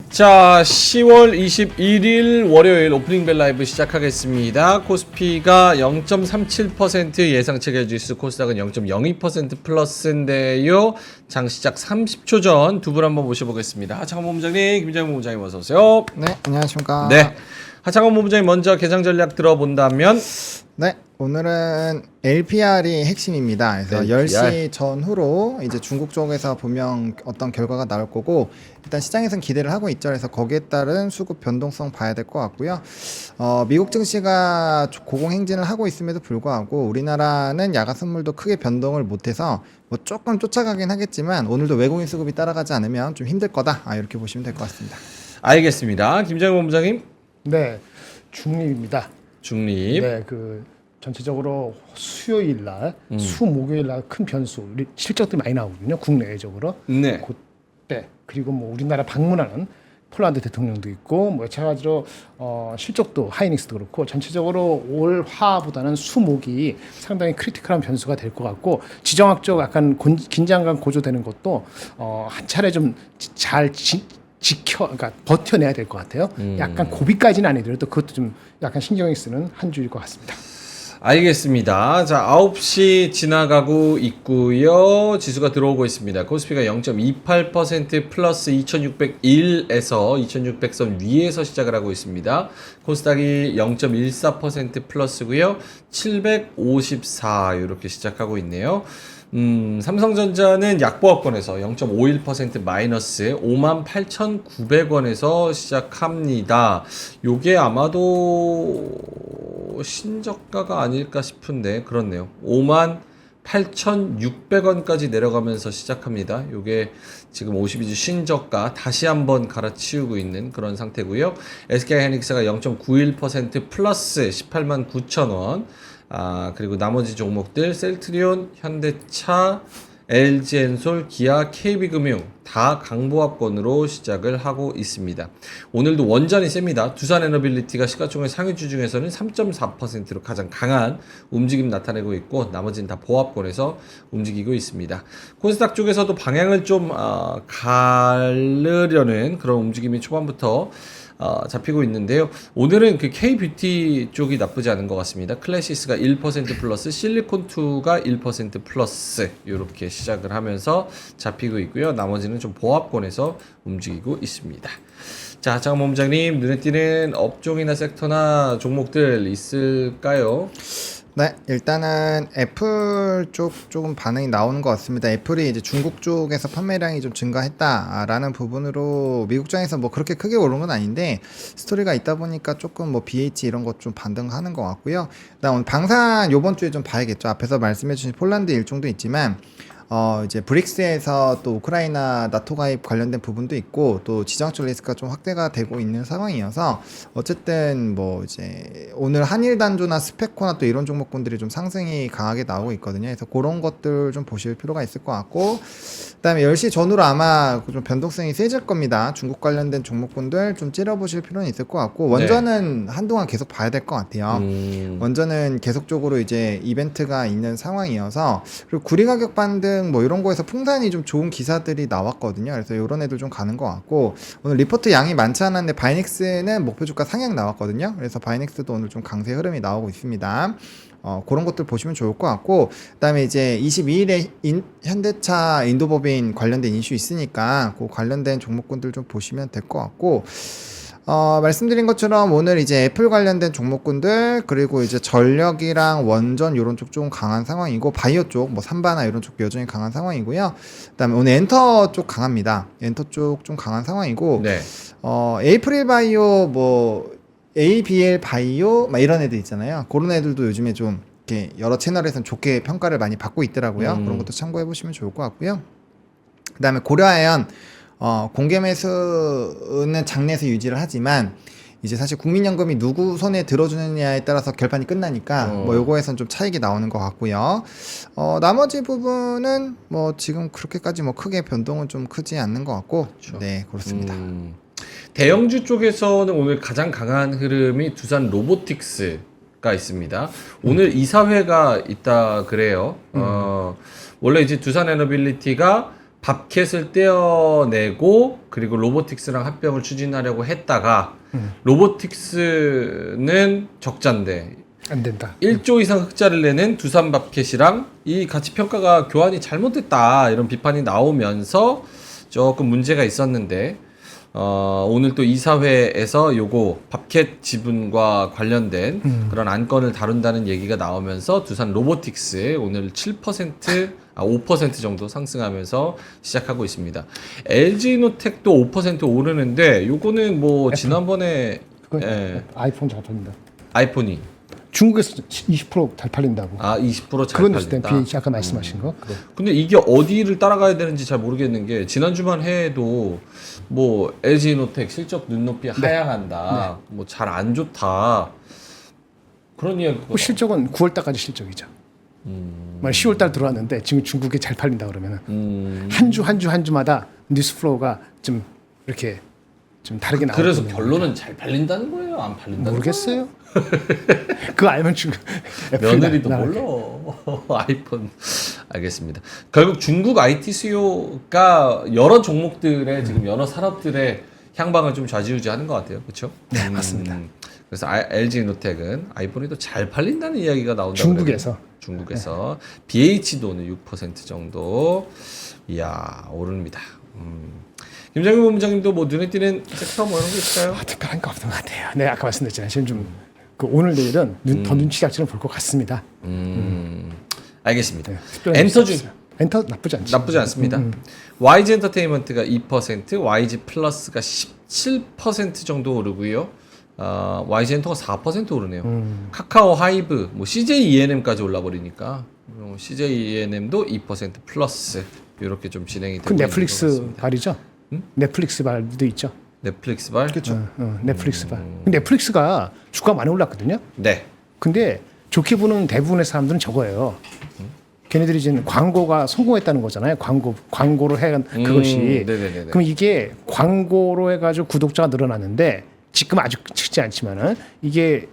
자, 10월 21일 월요일 오프닝 벨 라이브 시작하겠습니다. 코스피가 0.37% 예상치가 지수, 코스닥은 0.02% 플러스인데요. 장 시작 30초 전 두 분 한번 모셔보겠습니다. 하창원 본부장님, 김장훈 본부장님 어서 오세요. 네, 안녕하십니까. 네, 하창원 본부장님 먼저 개장 전략 들어본다면. 네, 오늘은 LPR이 핵심입니다. 그래서 LPR. 10시 전후로 이제 중국 쪽에서 보면 어떤 결과가 나올 거고, 일단 시장에서는 기대를 하고 있죠. 그래서 거기에 따른 수급 변동성 봐야 될 것 같고요. 미국 증시가 고공행진을 하고 있음에도 불구하고 우리나라는 야간 선물도 크게 변동을 못해서 뭐 조금 쫓아가긴 하겠지만 오늘도 외국인 수급이 따라가지 않으면 좀 힘들 거다. 이렇게 보시면 될 것 같습니다. 알겠습니다. 김장훈 본부장님. 네, 중립입니다. 중립. 네, 전체적으로 수요일 날, 수목요일 날 큰 변수, 실적들이 많이 나오거든요. 국내외적으로. 네. 그때 그리고 뭐 우리나라 방문하는 폴란드 대통령도 있고 뭐 여차가지로 실적도 하이닉스도 그렇고 전체적으로 올 화보다는 수목이 상당히 크리티컬한 변수가 될 것 같고 지정학적 약간 긴장감 고조되는 것도 한 차례 좀 잘 그러니까 버텨내야 될 것 같아요. 약간 고비까지는 아니더라도 그것도 좀 약간 신경이 쓰는 한 주일 것 같습니다. 알겠습니다. 자, 9시 지나가고 있고요. 지수가 들어오고 있습니다. 코스피가 0.28% 플러스 2601에서 2600선 위에서 시작을 하고 있습니다. 코스닥이 0.14% 플러스고요. 754 이렇게 시작하고 있네요. 삼성전자는 약보합권에서 0.51% 마이너스 58,900원에서 시작합니다. 요게 아마도 신저가가 아닐까 싶은데 그렇네요. 58,600원까지 내려가면서 시작합니다. 요게 지금 52주 신저가 다시 한번 갈아치우고 있는 그런 상태고요. SK하이닉스가 0.91% 플러스 189,000원. 그리고 나머지 종목들 셀트리온, 현대차, LG엔솔, 기아, KB금융 다 강보합권으로 시작을 하고 있습니다. 오늘도 원전이 셉니다. 두산에너빌리티가 시가총액 상위주 중에서는 3.4%로 가장 강한 움직임 나타내고 있고 나머지는 다 보합권에서 움직이고 있습니다. 코스닥 쪽에서도 방향을 좀 가르려는 그런 움직임이 초반부터 잡히고 있는데요. 오늘은 그 K뷰티 쪽이 나쁘지 않은 것 같습니다. 클래시스가 1% 플러스, 실리콘2가 1% 플러스 이렇게 시작을 하면서 잡히고 있고요. 나머지는 좀 보합권에서 움직이고 있습니다. 자, 장원 본부장님, 눈에 띄는 업종이나 섹터나 종목들 있을까요? 네, 일단은 애플 쪽 조금 반응이 나오는 것 같습니다. 애플이 이제 중국 쪽에서 판매량이 좀 증가했다라는 부분으로 미국장에서 뭐 그렇게 크게 오른 건 아닌데 스토리가 있다 보니까 조금 뭐 BH 이런 것 좀 반등하는 것 같고요. 그다음 오늘 방산 요번 주에 좀 봐야겠죠. 앞에서 말씀해주신 폴란드 일정도 있지만 이제 브릭스에서 또 우크라이나 나토 가입 관련된 부분도 있고 또 지정학적 리스크가 좀 확대가 되고 있는 상황이어서 어쨌든 뭐 이제 오늘 한일 단조나 스페코나 또 이런 종목군들이 좀 상승이 강하게 나오고 있거든요. 그래서 그런 것들 좀 보실 필요가 있을 것 같고 그다음에 10시 전후로 아마 좀 변동성이 세질 겁니다. 중국 관련된 종목군들 좀 찌려보실 필요는 있을 것 같고 원전은 한동안 계속 봐야 될 것 같아요. 원전은 계속적으로 이제 이벤트가 있는 상황이어서 그리고 구리 가격 반등 뭐 이런 거에서 풍산이 좀 좋은 기사들이 나왔거든요. 그래서 이런 애들 좀 가는 것 같고 오늘 리포트 양이 많지 않았는데 바이넥스는 목표 주가 상향 나왔거든요. 그래서 바이넥스도 오늘 좀 강세 흐름이 나오고 있습니다. 그런 것들 보시면 좋을 것 같고 그다음에 이제 22일에 현대차 인도법인 관련된 이슈 있으니까 그 관련된 종목군들 좀 보시면 될 것 같고 말씀드린 것처럼 오늘 이제 애플 관련된 종목군들 그리고 이제 전력이랑 원전 이런 쪽 좀 강한 상황이고 바이오 쪽 뭐 삼바나 이런 쪽 여전히 강한 상황이고요. 그다음에 오늘 엔터 쪽 강합니다. 엔터 쪽 좀 강한 상황이고 네. 에이프릴 바이오 뭐 ABL 바이오 막 이런 애들 있잖아요. 그런 애들도 요즘에 좀 이렇게 여러 채널에서는 좋게 평가를 많이 받고 있더라고요. 그런 것도 참고해 보시면 좋을 것 같고요. 그다음에 고려아연 공개 매수는 장내에서 유지를 하지만 이제 사실 국민연금이 누구 손에 들어주느냐에 따라서 결판이 끝나니까 뭐 요거에선 좀 차익이 나오는 것 같고요. 나머지 부분은 뭐 지금 그렇게까지 뭐 크게 변동은 좀 크지 않는 것 같고 그렇죠. 네 그렇습니다. 대형주 쪽에서는 오늘 가장 강한 흐름이 두산 로보틱스가 있습니다. 오늘 이사회가 있다 그래요. 원래 이제 두산 에너빌리티가 밥캣을 떼어내고 그리고 로보틱스랑 합병을 추진하려고 했다가 로보틱스는 적자인데 안 된다. 1조 이상 흑자를 내는 두산 밥캣이랑 이 가치 평가가 교환이 잘못됐다 이런 비판이 나오면서 조금 문제가 있었는데 오늘 또 이사회에서 요거 밥캣 지분과 관련된 그런 안건을 다룬다는 얘기가 나오면서 두산 로보틱스 오늘 5% 정도 상승하면서 시작하고 있습니다. LG노텍도 5% 오르는데 요거는 뭐 지난번에 그건 예, 아이폰 잘 팔린다. 아이폰이 중국에서 20% 잘 팔린다고. 20%잘 그건 있을 땐 팔린다. BH 아까 말씀하신 거. 그거. 근데 이게 어디를 따라가야 되는지 잘 모르겠는 게 지난주만 해도 뭐 LG노텍 실적 눈높이 하향한다. 뭐 잘 안 좋다. 그런 이야기가 그 실적은 9월 달까지 실적이죠. 만 10월 달 들어왔는데 지금 중국에 잘 팔린다 그러면은 한 주마다 뉴스 플로우가 좀 이렇게 좀 다르게 나오고 그래서 결론은 잘 팔린다는 거예요? 안 팔린다는 모르겠어요. 그거 알면 중국 거예요? 며느리도 몰라. 아이폰. 알겠습니다. 결국 중국 IT 수요가 여러 종목들의 지금 여러 산업들의 향방을 좀 좌지우지하는 것 같아요. 그렇죠? 네, 맞습니다. 그래서 LG노텍은 아이폰이 또 잘 팔린다는 이야기가 나온다. 중국에서 BH도 오늘 6% 정도. 이야 오릅니다. 김정일 본부장님도 뭐 눈에 띄는 섹터 뭐 이런 거 있을까요? 특별한 거 없는 것 같아요. 네, 아까 말씀드렸잖아요. 지금 좀 그 오늘 내일은 더 눈치작전을 볼 것 같습니다. 알겠습니다. 네, 특별한 엔터주 있어요. 엔터 나쁘지 않죠. 나쁘지 않습니다. YG 엔터테인먼트가 2%, YG 플러스가 17% 정도 오르고요. YG 엔터가 4% 오르네요. 카카오 하이브, 뭐 CJ ENM까지 올라버리니까 CJ ENM도 2% 플러스 이렇게 좀 진행이 되고 그 있는 넷플릭스 것 같습니다. 발이죠. 넷플릭스 발도 있죠. 넷플릭스 발? 그렇죠. 넷플릭스 발. 넷플릭스가 주가 많이 올랐거든요. 네. 근데 좋게 보는 대부분의 사람들은 저거예요. 걔네들이 지금 광고가 성공했다는 거잖아요. 광고로 해 그것이. 네네네. 그럼 이게 광고로 해가지고 구독자가 늘어났는데 지금 아직 크지 않지만은 이게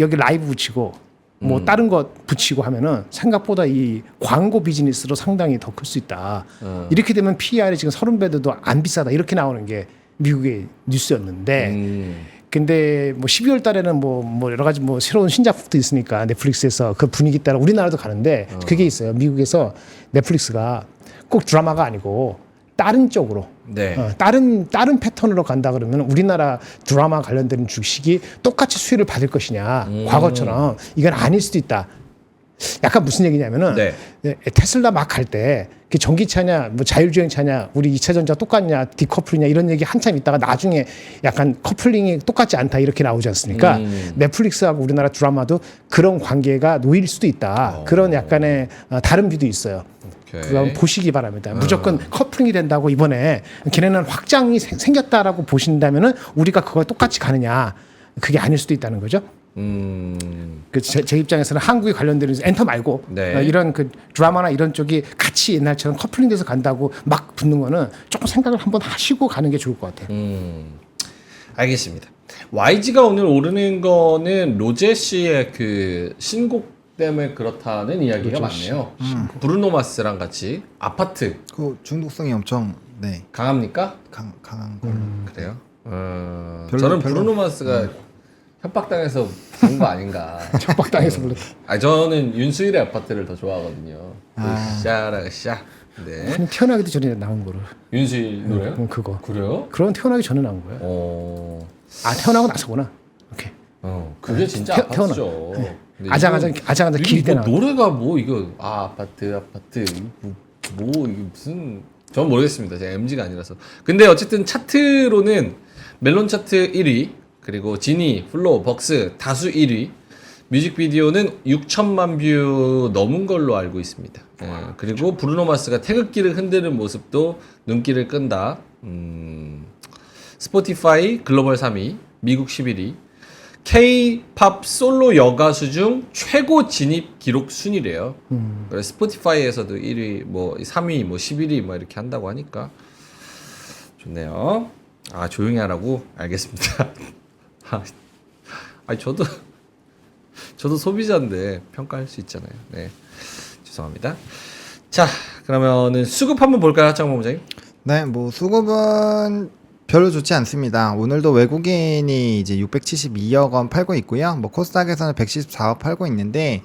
여기 라이브 붙이고 뭐 다른 것 붙이고 하면은 생각보다 이 광고 비즈니스로 상당히 더 클 수 있다. 이렇게 되면 PER이 지금 30배도 안 비싸다. 이렇게 나오는 게 미국의 뉴스였는데 근데 뭐 12월 달에는 뭐 여러 가지 뭐 새로운 신작도 있으니까 넷플릭스에서 그 분위기 따라 우리나라도 가는데 그게 있어요. 미국에서 넷플릭스가 꼭 드라마가 아니고 다른 쪽으로 네. 다른 패턴으로 간다 그러면 우리나라 드라마 관련된 주식이 똑같이 수혜를 받을 것이냐 과거처럼 이건 아닐 수도 있다. 약간 무슨 얘기냐면은 네. 테슬라 막 갈 때 전기차냐 뭐 자율주행차냐 우리 2차 전자 똑같냐 디커플이냐 이런 얘기 한참 있다가 나중에 약간 커플링이 똑같지 않다 이렇게 나오지 않습니까? 넷플릭스하고 우리나라 드라마도 그런 관계가 놓일 수도 있다. 그런 약간의 다른 뷰도 있어요. 그거 한번 보시기 바랍니다. 무조건 커플링이 된다고 이번에 걔네는 확장이 생겼다라고 보신다면은 우리가 그걸 똑같이 가느냐 그게 아닐 수도 있다는 거죠. 제 입장에서는 한국에 관련된 엔터 말고 네. 이런 그 드라마나 이런 쪽이 같이 옛날처럼 커플링돼서 간다고 막 붙는 거는 조금 생각을 한번 하시고 가는 게 좋을 것 같아요. 알겠습니다. YG가 오늘 오르는 거는 로제 씨의 그 신곡 때문에 그렇다는 이야기가 많네요. 브루노 마스랑 같이 아파트 그 중독성이 엄청 네 강합니까? 강한 걸로. 그래요? 별로. 저는 브루노 마스가 협박당해서 부른 거 아닌가. 협박당해서 불렀다. 저는 윤수일의 아파트를 더 좋아하거든요. 샤라 샤. 네. 그냥 태어나기도 전에 나온 거를. 윤수일 노래요? 그거. 그래요? 그런 태어나기 전에 나온 거예요. 태어나고 나서구나. 오케이. 그게 진짜 태어나. 아파트죠. 근데 아장아장 길이 이거 되나. 노래가 뭐 이거 아파트 뭐 이게 무슨 전 모르겠습니다. 제가 MG가 아니라서. 근데 어쨌든 차트로는 멜론 차트 1위 그리고 지니, 플로, 벅스 다수 1위. 뮤직비디오는 6천만 뷰 넘은 걸로 알고 있습니다. 그리고 브루노 마스가 태극기를 흔드는 모습도 눈길을 끈다. 스포티파이 글로벌 3위, 미국 11위. K-팝 솔로 여가수 중 최고 진입 기록 순위래요. 그래서 스포티파이에서도 1위, 뭐 3위, 뭐 11위 뭐 이렇게 한다고 하니까 좋네요. 조용히 하라고 알겠습니다. 저도 소비자인데 평가할 수 있잖아요. 네, 죄송합니다. 자, 그러면은 수급 한번 볼까요, 하창모 부장님? 네, 뭐 수급은 별로 좋지 않습니다. 오늘도 외국인이 이제 672억 원 팔고 있고요. 뭐 코스닥에서는 114억 팔고 있는데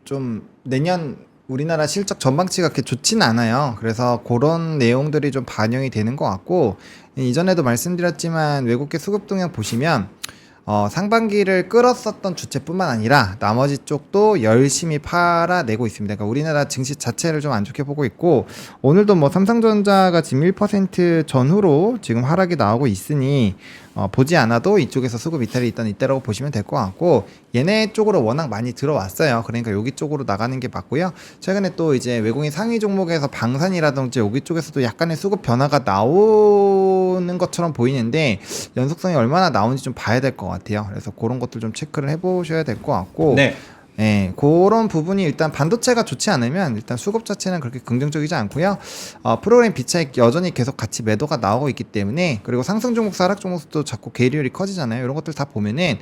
좀 내년 우리나라 실적 전망치가 그렇게 좋진 않아요. 그래서 그런 내용들이 좀 반영이 되는 것 같고, 이전에도 말씀드렸지만 외국계 수급 동향 보시면 상반기를 끌었었던 주체뿐만 아니라 나머지 쪽도 열심히 팔아내고 있습니다. 그러니까 우리나라 증시 자체를 좀 안 좋게 보고 있고, 오늘도 뭐 삼성전자가 지금 1% 전후로 지금 하락이 나오고 있으니 보지 않아도 이쪽에서 수급 이탈이 일단 있다라고 보시면 될 것 같고, 얘네 쪽으로 워낙 많이 들어왔어요. 그러니까 여기 쪽으로 나가는 게 맞고요. 최근에 또 이제 외국인 상위 종목에서 방산이라든지 여기 쪽에서도 약간의 수급 변화가 나오는 것처럼 보이는데 연속성이 얼마나 나오는지 좀 봐야 될 것 같아요. 그래서 그런 것들 좀 체크를 해보셔야 될 것 같고, 네. 예, 그런 부분이 일단 반도체가 좋지 않으면 일단 수급 자체는 그렇게 긍정적이지 않고요. 프로그램 비차익 여전히 계속 같이 매도가 나오고 있기 때문에, 그리고 상승 종목수 하락 종목수도 자꾸 괴리율이 커지잖아요. 이런 것들 다 보면은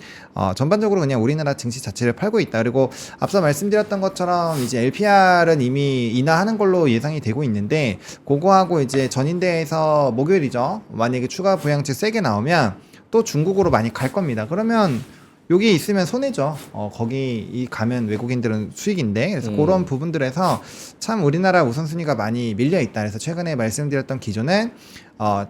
전반적으로 그냥 우리나라 증시 자체를 팔고 있다. 그리고 앞서 말씀드렸던 것처럼 이제 LPR은 이미 인하하는 걸로 예상이 되고 있는데, 그거하고 이제 전인대에서 목요일이죠. 만약에 추가 부양책 세게 나오면 또 중국으로 많이 갈 겁니다. 그러면 여기 있으면 손해죠. 거기 가면 외국인들은 수익인데, 그래서 그런 부분들에서 참 우리나라 우선순위가 많이 밀려 있다. 그래서 최근에 말씀드렸던 기조는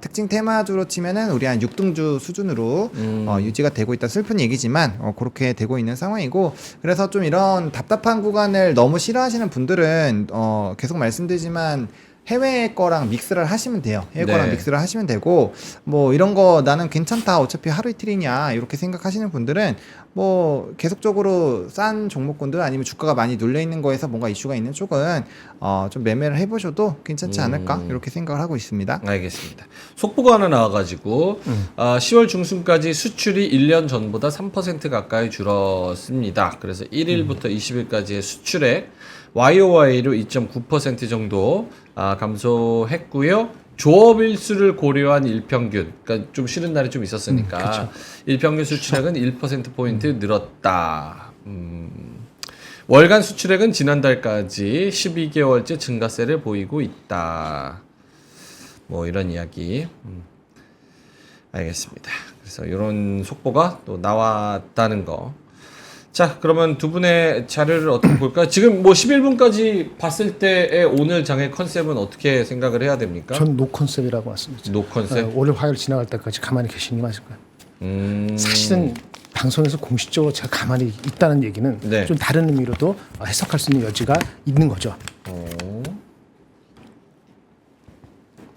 특징 테마주로 치면은 우리 한 6등주 수준으로 유지가 되고 있다. 슬픈 얘기지만 그렇게 되고 있는 상황이고, 그래서 좀 이런 답답한 구간을 너무 싫어하시는 분들은 계속 말씀드리지만 해외 거랑 믹스를 하시면 돼요. 해외 네. 거랑 믹스를 하시면 되고, 뭐 이런 거 나는 괜찮다, 어차피 하루 이틀이냐 이렇게 생각하시는 분들은 뭐 계속적으로 싼 종목군들 아니면 주가가 많이 눌려 있는 거에서 뭔가 이슈가 있는 쪽은 좀 매매를 해보셔도 괜찮지 않을까 이렇게 생각을 하고 있습니다. 알겠습니다. 속보가 하나 나와가지고 10월 중순까지 수출이 1년 전보다 3% 가까이 줄었습니다. 그래서 1일부터 20일까지의 수출액 YOY로 2.9% 정도 감소했고요. 조업일수를 고려한 일평균, 그러니까 좀 쉬는 날이 좀 있었으니까 일평균 수출액은 1%포인트 늘었다. 월간 수출액은 지난달까지 12개월째 증가세를 보이고 있다. 뭐 이런 이야기. 알겠습니다. 그래서 이런 속보가 또 나왔다는 거. 자, 그러면 두 분의 자료를 어떻게 볼까요? 지금 뭐 11분까지 봤을 때의 오늘 장의 컨셉은 어떻게 생각을 해야 됩니까? 전 노 컨셉이라고 말씀드렸죠. 노 컨셉? 오늘 화요일 지나갈 때까지 가만히 계시는 게 맞을 거예요. 사실은 방송에서 공식적으로 제가 가만히 있다는 얘기는 네. 좀 다른 의미로도 해석할 수 있는 여지가 있는 거죠.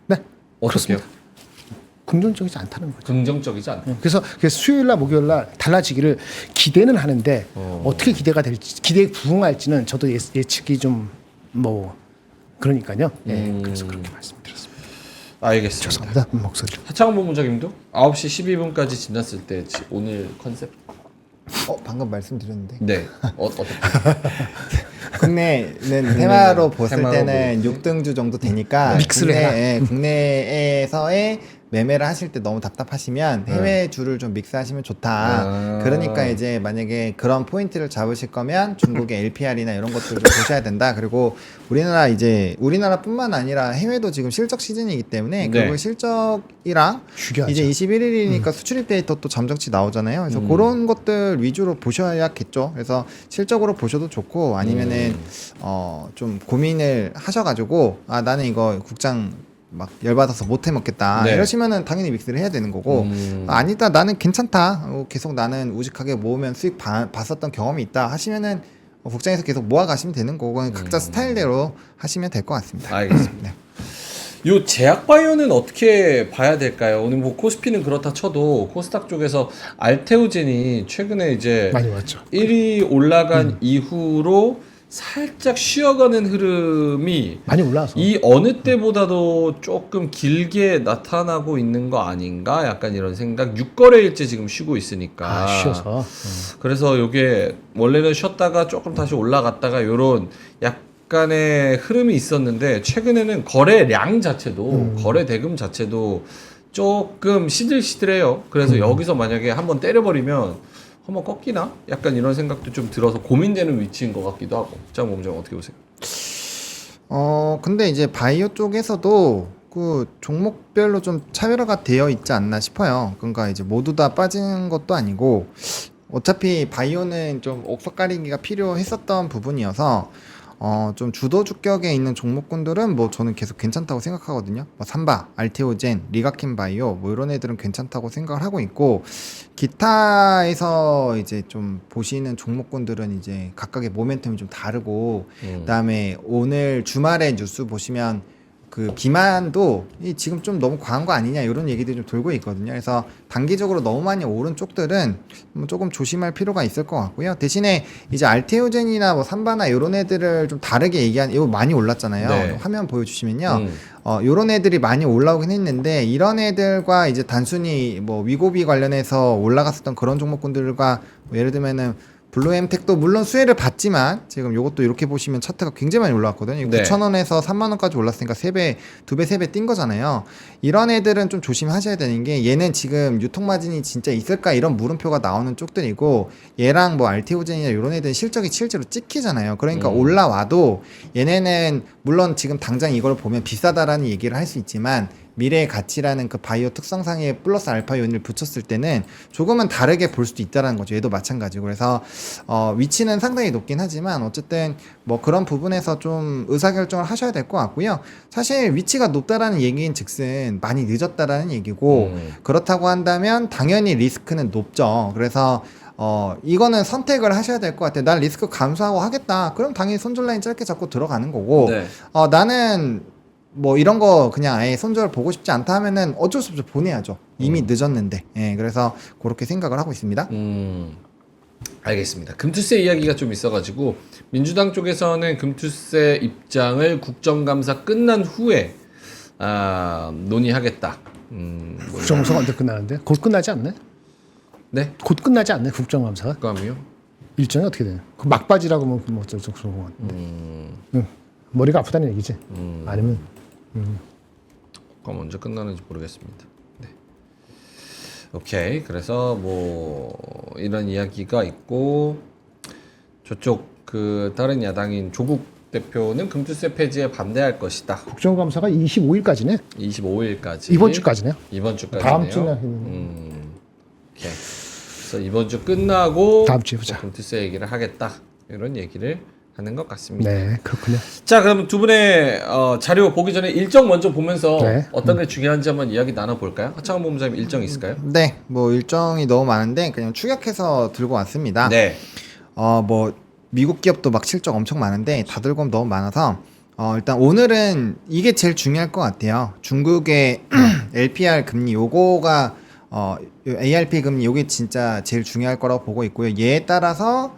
네, 어떻게요? 긍정적이지 않다는 거죠. 긍정적이지 않다. 그래서 수요일날 목요일날 달라지기를 기대는 하는데 어떻게 기대가 될지, 기대에 부응할지는 저도 예측이 좀 뭐 그러니까요. 그래서 그렇게 말씀드렸습니다. 알겠습니다. 죄송합니다. 목소리. 하창원 본부장님도 9시 12분까지 지났을 때 오늘 컨셉. 방금 말씀드렸는데 네. 어떻게? 국내는 테마로 봤을 테마로 때는 6등주 정도 되니까 믹스를 해라. 국내에서의 매매를 하실 때 너무 답답하시면 해외 주를 좀 믹스하시면 좋다. 그러니까 이제 만약에 그런 포인트를 잡으실 거면 중국의 LPR이나 이런 것들 좀 보셔야 된다. 그리고 우리나라뿐만 아니라 해외도 지금 실적 시즌이기 때문에 네. 그리고 실적이랑 중요하죠. 이제 21일이니까 수출입 데이터 또 점정치 나오잖아요. 그래서 그런 것들 위주로 보셔야겠죠. 그래서 실적으로 보셔도 좋고, 아니면은 좀 고민을 하셔가지고 나는 이거 국장 막 열받아서 못 해먹겠다 네. 이러시면은 당연히 믹스를 해야 되는 거고, 아니다 나는 괜찮다, 계속 나는 우직하게 모으면 수익 봤었던 경험이 있다 하시면은 국장에서 계속 모아가시면 되는 거고, 각자 스타일대로 하시면 될 것 같습니다. 알겠습니다. 네. 요 제약 바이오는 어떻게 봐야 될까요? 오늘 뭐 코스피는 그렇다 쳐도 코스닥 쪽에서 알테오젠이 최근에 이제 많이 왔죠. 1위 올라간 이후로 살짝 쉬어가는 흐름이 많이 올라와서 이 어느 때보다도 조금 길게 나타나고 있는 거 아닌가? 약간 이런 생각. 6거래일째 지금 쉬고 있으니까. 쉬어서 그래서 요게 원래는 쉬었다가 조금 다시 올라갔다가 요런 약간의 흐름이 있었는데, 최근에는 거래량 자체도 거래 대금 자체도 조금 시들시들해요. 그래서 여기서 만약에 한번 때려버리면 한번 꺾이나? 약간 이런 생각도 좀 들어서 고민되는 위치인 것 같기도 하고. 자, 몸좀 어떻게 보세요? 근데 이제 바이오 쪽에서도 그 종목별로 좀 차별화가 되어 있지 않나 싶어요. 그러니까 이제 모두 다 빠진 것도 아니고 어차피 바이오는 좀 옥석 가리기가 필요했었던 부분이어서 좀 주도 주격에 있는 종목군들은 뭐 저는 계속 괜찮다고 생각하거든요. 뭐 삼바, 알테오젠, 리가킨 바이오 뭐 이런 애들은 괜찮다고 생각을 하고 있고 기타에서 이제 좀 보시는 종목군들은 이제 각각의 모멘텀이 좀 다르고 그다음에 오늘 주말에 뉴스 보시면 그 비만도 지금 좀 너무 과한 거 아니냐 이런 얘기들이 좀 돌고 있거든요. 그래서 단기적으로 너무 많이 오른 쪽들은 뭐 조금 조심할 필요가 있을 것 같고요. 대신에 이제 알테오젠이나 뭐 삼바나 이런 애들을 좀 다르게 얘기한 이거 많이 올랐잖아요. 네. 화면 보여주시면요. 요런 애들이 많이 올라오긴 했는데 이런 애들과 이제 단순히 뭐 위고비 관련해서 올라갔었던 그런 종목군들과 뭐 예를 들면은 블루엠텍도 물론 수혜를 받지만 지금 요것도 이렇게 보시면 차트가 굉장히 많이 올라왔거든요. 네. 9,000원에서 3만원까지 올랐으니까 3배, 2배, 3배 뛴 거잖아요. 이런 애들은 좀 조심하셔야 되는 게 얘는 지금 유통마진이 진짜 있을까 이런 물음표가 나오는 쪽들이고 얘랑 뭐 알테오젠이나 이런 애들은 실적이 실제로 찍히잖아요. 그러니까 올라와도 얘네는 물론 지금 당장 이걸 보면 비싸다라는 얘기를 할 수 있지만 미래의 가치라는 그 바이오 특성상의 플러스 알파 요인을 붙였을 때는 조금은 다르게 볼 수도 있다는 거죠. 얘도 마찬가지고. 그래서 위치는 상당히 높긴 하지만 어쨌든 뭐 그런 부분에서 좀 의사결정을 하셔야 될 것 같고요. 사실 위치가 높다라는 얘기인 즉슨 많이 늦었다라는 얘기고 그렇다고 한다면 당연히 리스크는 높죠. 그래서 이거는 선택을 하셔야 될 것 같아요. 난 리스크 감수하고 하겠다. 그럼 당연히 손절 라인 짧게 잡고 들어가는 거고 네. 나는 뭐 이런 거 그냥 아예 손절 보고 싶지 않다 하면은 어쩔 수 없이 보내야죠. 이미 늦었는데. 예, 그래서 그렇게 생각을 하고 있습니다. 알겠습니다. 금투세 이야기가 좀 있어가지고 민주당 쪽에서는 금투세 입장을 국정감사 끝난 후에 논의하겠다. 국정감사가 언제 끝나는데? 곧 끝나지 않네? 네? 곧 끝나지 않네 국정감사가? 그럼요. 일정이 어떻게 돼요? 그 막바지라고 뭐 어쩔 수 없을 것 같은데. 응. 머리가 아프다는 얘기지. 아니면 그럼 언제 끝나는지 모르겠습니다. 네. 오케이. 그래서 뭐 이런 이야기가 있고 저쪽 그 다른 야당인 조국 대표는 금투세 폐지에 반대할 것이다. 국정감사가 25일까지네. 25일까지. 이번 주까지네요. 이번 주까지네요. 다음 주나. 오케이. 그래서 이번 주 끝나고 다음 주에 보자. 금투세 얘기를 하겠다. 이런 얘기를 하는 것 같습니다. 네, 그렇군요. 자, 그럼 두 분의 자료 보기 전에 일정 먼저 보면서 네. 어떤 게 중요한지 한번 이야기 나눠볼까요? 하창원 본부장님 일정 있을까요? 네, 뭐 일정이 너무 많은데 그냥 축약해서 들고 왔습니다. 네. 뭐 미국 기업도 막 실적 엄청 많은데 다 들고 오면 너무 많아서 일단 오늘은 이게 제일 중요할 것 같아요. 중국의 LPR 금리 요거가 ARP 금리 요게 진짜 제일 중요할 거라고 보고 있고요. 얘에 따라서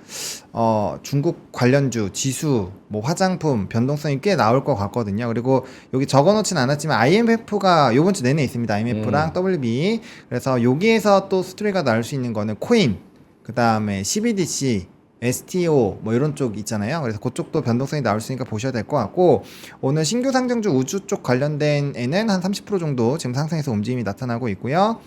중국 관련주 지수 뭐 화장품 변동성이 꽤 나올 것 같거든요. 그리고 여기 적어놓진 않았지만 IMF가 요번 주 내내 있습니다. IMF랑 WB. 그래서 여기에서 또 스토리가 나올 수 있는 거는 코인, 그 다음에 CBDC, STO 뭐 이런 쪽 있잖아요. 그래서 그쪽도 변동성이 나올 수 있으니까 보셔야 될 것 같고 오늘 신규 상장주 우주 쪽 관련된 애는 한 30% 정도 지금 상승해서 움직임이 나타나고 있고요.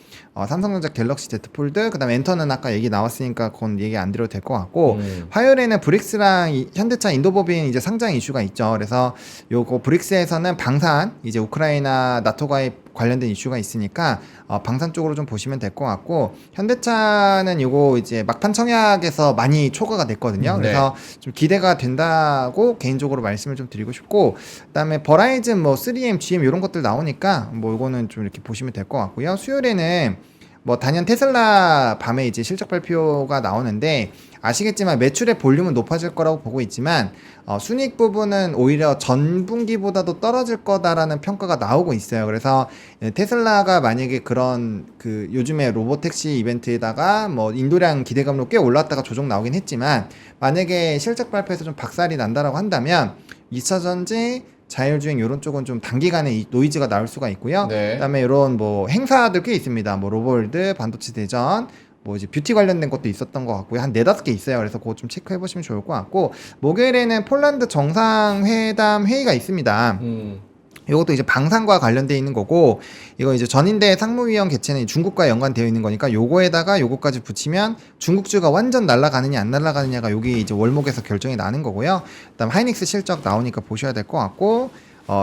삼성전자 갤럭시 Z 폴드 그다음에 엔터는 아까 얘기 나왔으니까 그건 얘기 안 드려도 될 것 같고 화요일에는 브릭스랑 현대차 인도법인 이제 상장 이슈가 있죠. 그래서 요거 브릭스에서는 방산 이제 우크라이나 나토 가입 관련된 이슈가 있으니까 방산 쪽으로 좀 보시면 될 것 같고 현대차는 요거 이제 막판 청약에서 많이 초과가 됐거든요. 그래서 좀 기대가 된다고 개인적으로 말씀을 좀 드리고 싶고 그다음에 버라이즌 뭐 3M, GM 이런 것들 나오니까 뭐 요거는 좀 이렇게 보시면 될 것 같고요. 수요일에는 뭐 단연 테슬라 밤에 이제 실적 발표가 나오는데 아시겠지만 매출의 볼륨은 높아질 거라고 보고 있지만 순이익 부분은 오히려 전분기보다도 떨어질 거다라는 평가가 나오고 있어요. 그래서 테슬라가 만약에 그런 그 요즘에 로보택시 이벤트에다가 뭐 인도량 기대감으로 꽤 올랐다가 조정 나오긴 했지만 만약에 실적 발표에서 좀 박살이 난다라고 한다면 2차전지 자율주행 이런 쪽은 좀 단기간에 이 노이즈가 나올 수가 있고요. 네. 그다음에 이런 뭐 행사들 꽤 있습니다. 뭐 로버월드, 반도체 대전, 뭐 이제 뷰티 관련된 것도 있었던 것 같고요. 한 4-5개 있어요. 그래서 그거 좀 체크해 보시면 좋을 것 같고 목요일에는 폴란드 정상회담 회의가 있습니다. 이것도 이제 방산과 관련돼 있는 거고, 이거 이제 전인대 상무위원 개최는 중국과 연관되어 있는 거니까 요거에다가 요거까지 붙이면 중국주가 완전 날아가느냐 안 날아가느냐가 여기 이제 월목에서 결정이 나는 거고요. 그다음 하이닉스 실적 나오니까 보셔야 될 것 같고,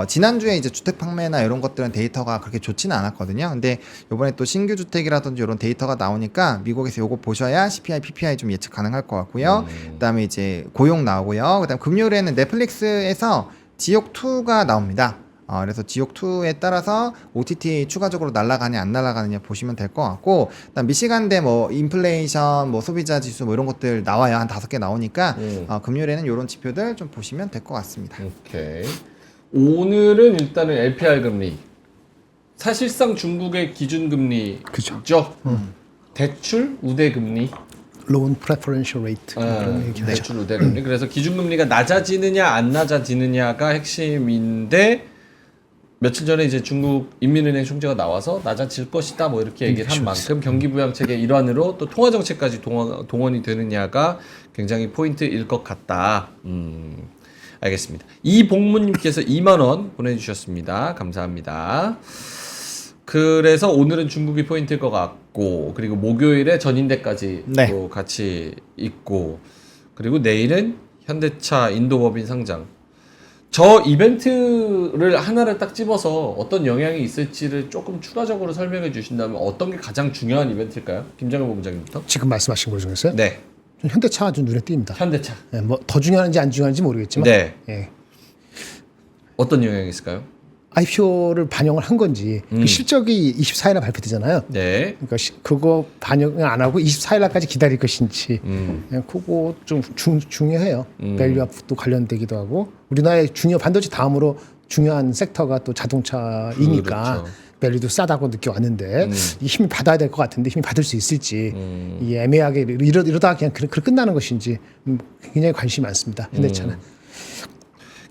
지난주에 이제 주택 판매나 이런 것들은 데이터가 그렇게 좋지는 않았거든요. 근데 요번에 또 신규 주택이라든지 이런 데이터가 나오니까 미국에서 요거 보셔야 CPI, PPI 좀 예측 가능할 것 같고요. 그다음에 이제 고용 나오고요. 그다음 금요일에는 넷플릭스에서 지옥2가 나옵니다. 그래서 지옥2에 따라서 OTT 추가적으로 날아가냐 안 날아가느냐 보시면 될 것 같고, 그다음 미시간대 뭐 인플레이션, 뭐 소비자 지수 뭐 이런 것들 나와요. 한 5개 나오니까 금요일에는 이런 지표들 좀 보시면 될 것 같습니다. 오케이. 오늘은 일단은 LPR 금리. 사실상 중국의 기준 금리죠. 대출 우대 금리. loan preferential rate 그런 얘기하죠. 대출 우대 금리. 그래서 기준 금리가 낮아지느냐 안 낮아지느냐가 핵심인데, 며칠 전에 이제 중국 인민은행 총재가 나와서 낮아질 것이다 뭐 이렇게 얘기를 한 만큼 경기 부양책의 일환으로 또 통화 정책까지 동원이 되느냐가 굉장히 포인트일 것 같다. 알겠습니다. 이복무님께서 2만 원 보내주셨습니다. 감사합니다. 그래서 오늘은 중국이 포인트일 것 같고, 그리고 목요일에 전인대까지 네. 또 같이 있고, 그리고 내일은 현대차 인도법인 상장. 저 이벤트를 하나를 딱 집어서 어떤 영향이 있을지를 조금 추가적으로 설명해 주신다면 어떤 게 가장 중요한 이벤트일까요? 김정일 본부장님부터. 지금 말씀하신 거 중에서요? 네. 좀 현대차가 좀 눈에 띕니다. 현대차. 예, 뭐 더 중요한지 안 중요한지 모르겠지만 네. 예. 어떤 영향이 있을까요? IPO를 반영을 한 건지 그 실적이 24일날 발표되잖아요. 네. 그러니까 그거 반영을 안 하고 24일날까지 기다릴 것인지 예, 그거 좀 중요해요. 밸류업도 관련되기도 하고, 우리나라의 중요 반도체 다음으로 중요한 섹터가 또 자동차이니까 그렇죠. 밸류도 싸다고 느껴왔는데 이 힘이 받아야 될 것 같은데 힘이 받을 수 있을지 이 애매하게 이러다가 그냥 끝나는 것인지 굉장히 관심이 많습니다. 현대차는.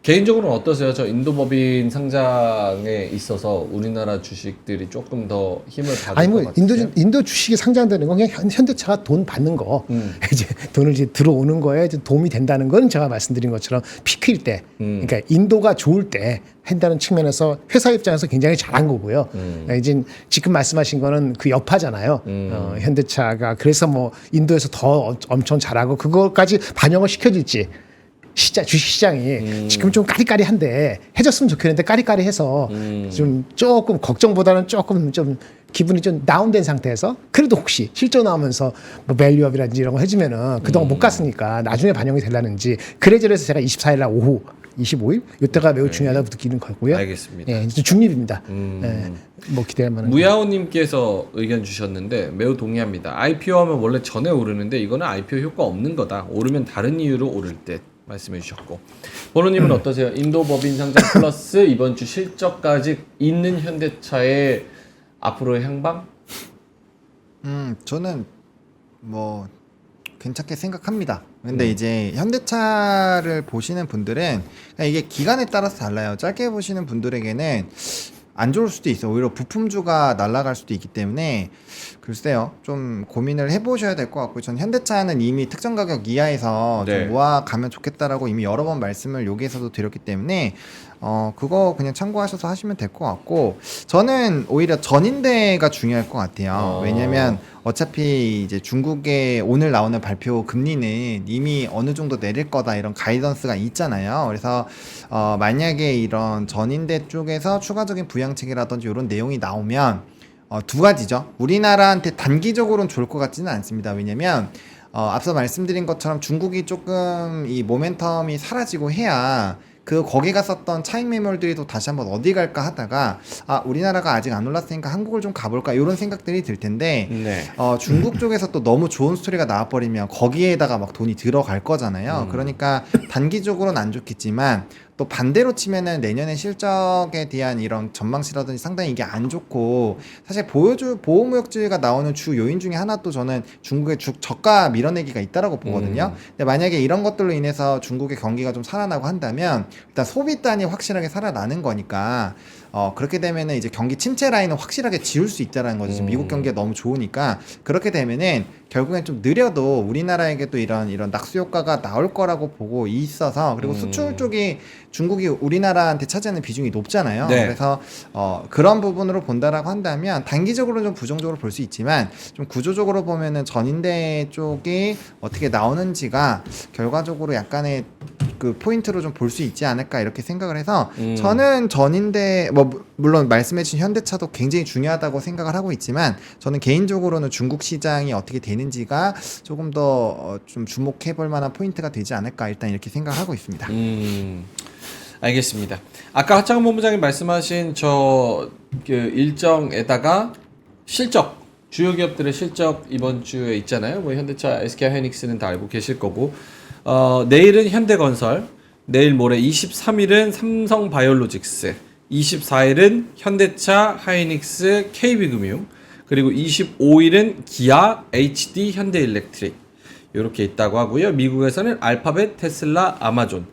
개인적으로는 어떠세요? 저 인도법인 상장에 있어서 우리나라 주식들이 조금 더 힘을 받을 아니 것 뭐 같아요. 인도 주식이 상장되는 건 그냥 현대차가 돈 받는 거 이제 돈을 이제 들어오는 거에 이제 도움이 된다는 건 제가 말씀드린 것처럼 피크일 때, 그러니까 인도가 좋을 때 한다는 측면에서 회사 입장에서 굉장히 잘한 거고요. 이제 지금 말씀하신 거는 그 여파잖아요. 현대차가 그래서 뭐 인도에서 더 엄청 잘하고 그거까지 반영을 시켜줄지. 주식시장이 지금 좀 까리까리한데 해줬으면 좋겠는데 까리까리해서 좀 조금 걱정보다는 조금 좀 기분이 좀 다운된 상태에서 그래도 혹시 실적 나오면서 뭐 밸류업이라든지 이런 거 해주면은 그동안 못 갔으니까 나중에 반영이 되려는지, 그래저래서 제가 24일날 오후 25일 이때가 매우 중요하다고 느끼는 거고요. 알겠습니다. 예, 중립입니다. 예, 뭐 기대할 만한. 무야호님께서 의견 주셨는데 매우 동의합니다. IPO하면 원래 전에 오르는데 이거는 IPO 효과 없는 거다. 오르면 다른 이유로 오를 듯 말씀해 주셨고, 보노님은 어떠세요? 인도법인 상장 플러스 이번 주 실적까지 있는 현대차의 앞으로의 향방? 저는 뭐 괜찮게 생각합니다. 근데 이제 현대차를 보시는 분들은 이게 기간에 따라서 달라요. 짧게 보시는 분들에게는 안 좋을 수도 있어요. 오히려 부품주가 날아갈 수도 있기 때문에 글쎄요, 좀 고민을 해보셔야 될 것 같고요. 전 현대차는 이미 특정 가격 이하에서 네. 좀 모아가면 좋겠다라고 이미 여러 번 말씀을 여기에서도 드렸기 때문에 그거 그냥 참고하셔서 하시면 될 것 같고, 저는 오히려 전인대가 중요할 것 같아요. 왜냐면 어차피 이제 중국의 오늘 나오는 발표 금리는 이미 어느 정도 내릴 거다 이런 가이던스가 있잖아요. 그래서 만약에 이런 전인대 쪽에서 추가적인 부양책이라든지 이런 내용이 나오면 두 가지죠. 우리나라한테 단기적으로는 좋을 것 같지는 않습니다. 왜냐면 앞서 말씀드린 것처럼 중국이 조금 이 모멘텀이 사라지고 해야 거기가 썼던 차익 매물들이 또 다시 한번 어디 갈까 하다가 우리나라가 아직 안 올랐으니까 한국을 좀 가볼까 이런 생각들이 들 텐데 네. 중국 쪽에서 또 너무 좋은 스토리가 나와버리면 거기에다가 막 돈이 들어갈 거잖아요. 그러니까 단기적으로는 안 좋겠지만 또 반대로 치면은 내년에 실적에 대한 이런 전망치라든지 상당히 이게 안 좋고, 사실 보호무역주의가 나오는 주 요인 중에 하나 또 저는 중국의 저가 밀어내기가 있다라고 보거든요. 근데 만약에 이런 것들로 인해서 중국의 경기가 좀 살아나고 한다면 일단 소비단이 확실하게 살아나는 거니까 그렇게 되면은 이제 경기 침체 라인을 확실하게 지울 수 있다라는 거죠. 지금 미국 경기가 너무 좋으니까 그렇게 되면은 결국엔 좀 느려도 우리나라에게 또 이런 낙수 효과가 나올 거라고 보고 있어서 그리고 수출 쪽이 중국이 우리나라한테 차지하는 비중이 높잖아요. 네. 그래서 그런 부분으로 본다라고 한다면 단기적으로는 좀 부정적으로 볼 수 있지만 좀 구조적으로 보면은 전인대 쪽이 어떻게 나오는지가 결과적으로 약간의 그 포인트로 좀 볼 수 있지 않을까 이렇게 생각을 해서 저는 전인대 뭐 물론 말씀해주신 현대차도 굉장히 중요하다고 생각을 하고 있지만 저는 개인적으로는 중국 시장이 어떻게 되는지가 조금 더 좀 주목해볼 만한 포인트가 되지 않을까 일단 이렇게 생각하고 있습니다. 알겠습니다. 아까 하창원 본부장님 말씀하신 그 일정에다가 실적 주요 기업들의 실적 이번 주에 있잖아요. 뭐 현대차, SK하이닉스는 다 알고 계실 거고 내일은 현대건설, 내일 모레 23일은 삼성바이오로직스, 24일은 현대차, 하이닉스, KB금융, 그리고 25일은 기아, HD, 현대일렉트릭 이렇게 있다고 하고요. 미국에서는 알파벳, 테슬라, 아마존